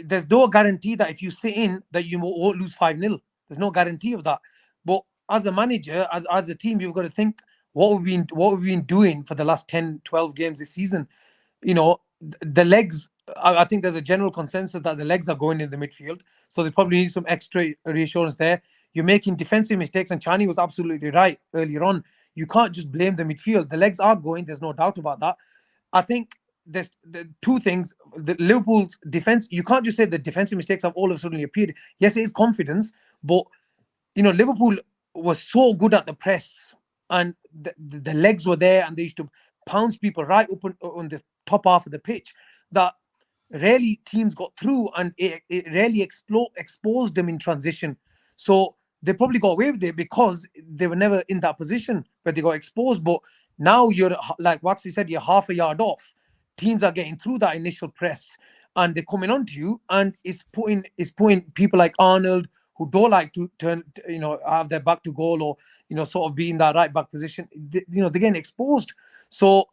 There's no guarantee that if you sit in, that you won't lose 5-0. There's no guarantee of that. But as a manager, as a team, you've got to think what we've been doing for the last 10, 12 games this season. You know, the legs. I think there's a general consensus that the legs are going in the midfield, so they probably need some extra reassurance there. You're making defensive mistakes, and Chani was absolutely right earlier on. You can't just blame the midfield. The legs are going. There's no doubt about that. I think there's 2 things. The Liverpool's defense, you can't just say the defensive mistakes have all of a sudden appeared. Yes, it is confidence, but you know, Liverpool was so good at the press and the legs were there, and they used to pounce people right up on the top half of the pitch, that rarely teams got through, and it really exposed them in transition. So they probably got away with it because they were never in that position where they got exposed. But now you're, like Waxy said, you're half a yard off. Teams are getting through that initial press, and they're coming onto you, and it's putting people like Arnold, who don't like to turn, have their back to goal, or sort of be in that right back position. They're getting exposed. So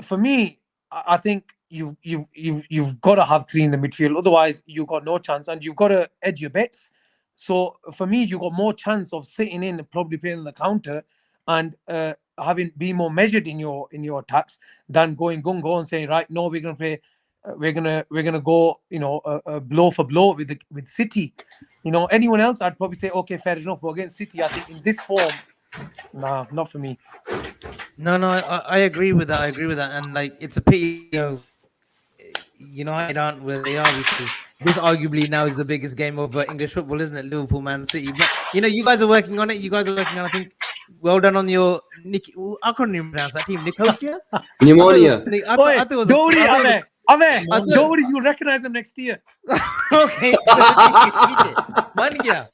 for me, I think you've got to have three in the midfield. Otherwise, you've got no chance, and you've got to edge your bets. So for me, you got more chance of sitting in and probably playing on the counter, and having be more measured in your attacks, than going gung go and saying, right, no, we're gonna play, we're gonna go, blow for blow with City. Anyone else, I'd probably say, okay, fair enough. But against City, I think in this form, nah, not for me. No, I agree with that. And like, it's a pity, United aren't where they are, because this arguably now is the biggest game of English football, isn't it? Liverpool, Man City. But you guys are working on it. I think, well done on your I couldn't even pronounce that team. Nicosia. Pneumonia. I thought it was. Don't worry, Ave. thought- Don't worry, you'll recognize them next year. Okay. Mania.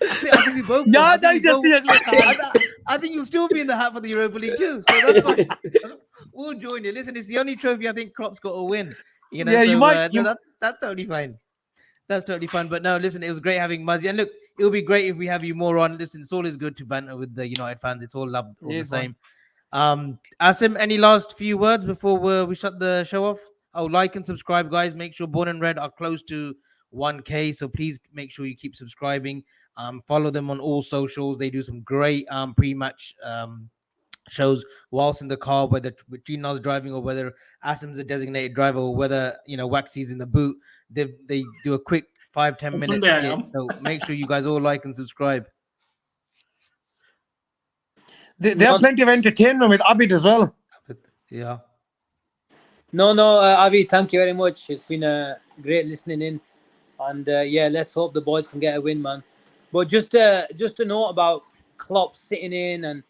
I think we both. Yeah, I think we both- that's I think you'll still be in the hat for the Europa League too. So that's fine. We'll join you. Listen, it's the only trophy I think Klopp's got to win. Yeah, you might- That's totally fine. That's totally fine. But no, listen, it was great having Muzzy. And look, it'll be great if we have you more on. Listen, it's always good to banter with the United fans. It's all loved, all the Yes, man. same. Asim, any last few words before we shut the show off? Oh, like and subscribe, guys. Make sure Born and Red are close to 1K. So please make sure you keep subscribing. Follow them on all socials. They do some great pre-match shows whilst in the car, whether Gino's driving or whether Asim's a designated driver, or whether Waxy's in the boot. They do a quick 5-10 minute Sunday I skit. am. So make sure you guys all like and subscribe. There are plenty of entertainment with Abid as well. Yeah. No, Avi, thank you very much. It's been a great listening in, and let's hope the boys can get a win, man. But just a note about Klopp sitting in and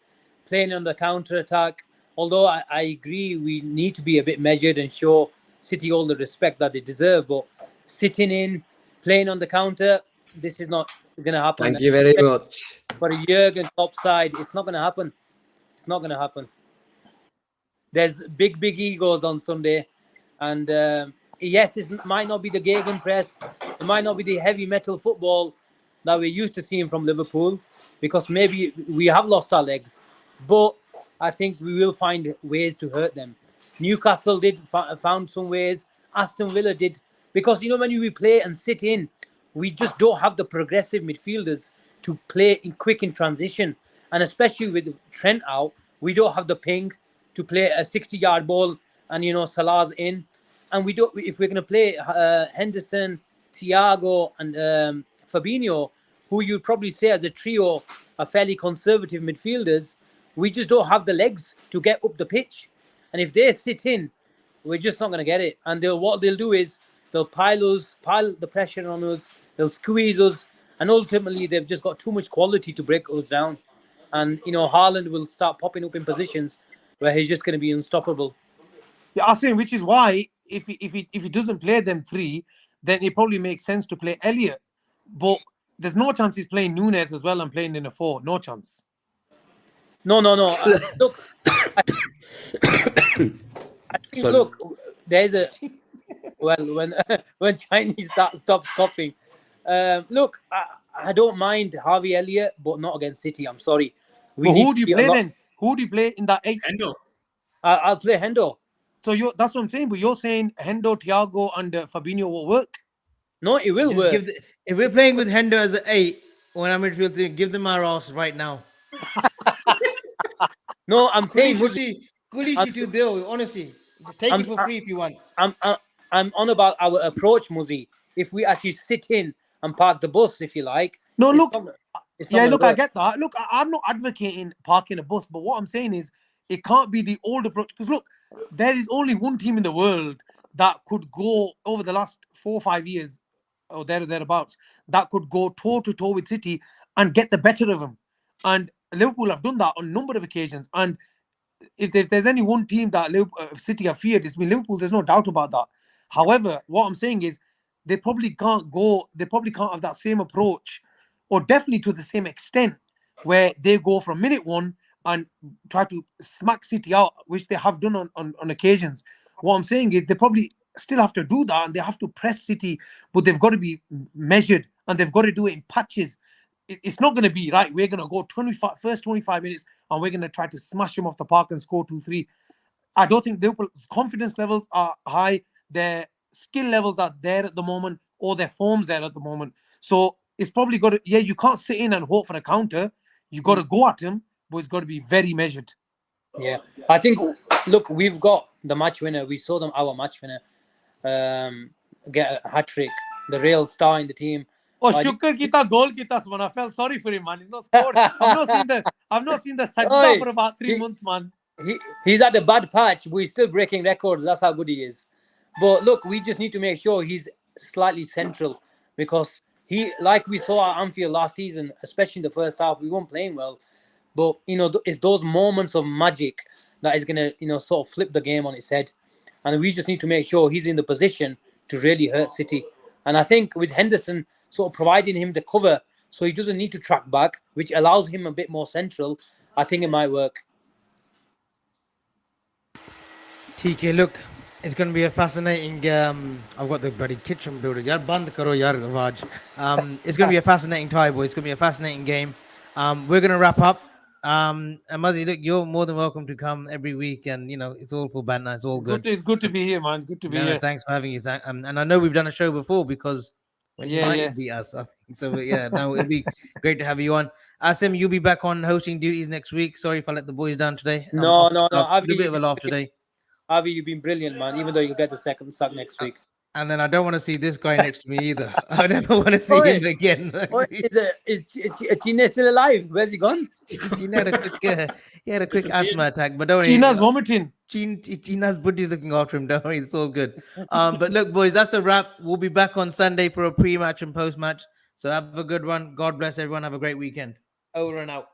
playing on the counter attack. Although I agree, we need to be a bit measured and show City all the respect that they deserve. But sitting in, playing on the counter, this is not going to happen. Thank you very much. For a Jurgen Klopp side, it's not going to happen. It's not going to happen. There's big egos on Sunday, and yes, it might not be the gegenpress, it might not be the heavy metal football that we're used to seeing from Liverpool, because maybe we have lost our legs, but I think we will find ways to hurt them. Newcastle did found some ways. Aston Villa did, because when we play and sit in, we just don't have the progressive midfielders to play quick in transition, and especially with Trent out, we don't have the ping to play a 60-yard ball, and Salah's in, and we don't. If we're going to play Henderson, Thiago, and Fabinho, who you'd probably say as a trio are fairly conservative midfielders, we just don't have the legs to get up the pitch. And if they sit in, we're just not going to get it. And what they'll do is they'll pile the pressure on us, they'll squeeze us, and ultimately they've just got too much quality to break us down. And Haaland will start popping up in positions where he's just going to be unstoppable. Yeah, I'm saying, which is why if he doesn't play them three, then it probably makes sense to play Elliott. But there's no chance he's playing Nunez as well and playing in a 4. No chance. No. Look, I think, look, there's a when Chinese stop coughing. Look, I don't mind Harvey Elliott, but not against City. I'm sorry. But who do you play then? Who do you play in that 8? Hendo. I'll play Hendo. So that's what I'm saying. But you're saying Hendo, Thiago, and Fabinho will work. No, it will Just work. if we're playing with Hendo as an 8, when I'm midfield, give them our ass right now. No, I'm saying Kulishi to deal. Honestly, take it for free if you want. I'm on about our approach, Muzi. If we actually sit in and park the bus, if you like. No, look. Look, I get that. Look, I'm not advocating parking a bus, but what I'm saying is it can't be the old approach. Because look, there is only one team in the world that could go over the last 4 or 5 years, or thereabouts, that could go toe to toe with City and get the better of them. And Liverpool have done that on a number of occasions. And if there's any one team that City have feared, it's been Liverpool. There's no doubt about that. However, what I'm saying is they probably can't have that same approach, or definitely to the same extent, where they go from minute one and try to smack City out, which they have done on occasions. What I'm saying is they probably still have to do that, and they have to press City, but they've got to be measured, and they've got to do it in patches. It's not going to be, right, we're going to go first 25 minutes and we're going to try to smash them off the park and score 2-3. I don't think Liverpool's confidence levels are high. Their skill levels are there at the moment, or their form's there at the moment. So it's probably got to, you can't sit in and hope for a counter. You got to go at him, but it's got to be very measured. Yeah, I think, look, we've got the match winner. We saw them, our match winner, get a hat-trick, the real star in the team. Oh, Shukr kita goal kita, man. I felt sorry for him, man. He's not scored. I've not seen the sajda for about 3 months, man. He's at a bad patch, but he's still breaking records. That's how good he is. But look, we just need to make sure he's slightly central, because like we saw at Anfield last season, especially in the first half, we weren't playing well. But it's those moments of magic that is gonna sort of flip the game on its head, and we just need to make sure he's in the position to really hurt City. And I think with Henderson sort of providing him the cover, so he doesn't need to track back, which allows him a bit more central, I think it might work. TK, look, it's going to be a fascinating. I've got the bloody kitchen builder. Yaar, band karo yaar, Raj. It's going to be a fascinating tie, boys. It's going to be a fascinating game. We're going to wrap up. And Muzzy, look, you're more than welcome to come every week, and it's all for banter. It's all good. It's good to be here, man. It's good to be here. Thanks for having you. And I know we've done a show before, because when United beat us, I think. So no, it'll be great to have you on. Asim, you'll be back on hosting duties next week. Sorry if I let the boys down today. No. A bit of a laugh today. Avi, you've been brilliant, man. Even though you'll get the second suck next week. And then I don't want to see this guy next to me either. I never want to see him again. Is China still alive? Where's he gone? China had a quick asthma attack, but don't worry. China's vomiting. China's buddy's looking after him. Don't worry, it's all good. But look, boys, that's a wrap. We'll be back on Sunday for a pre-match and post-match. So have a good one. God bless everyone. Have a great weekend. Over and out.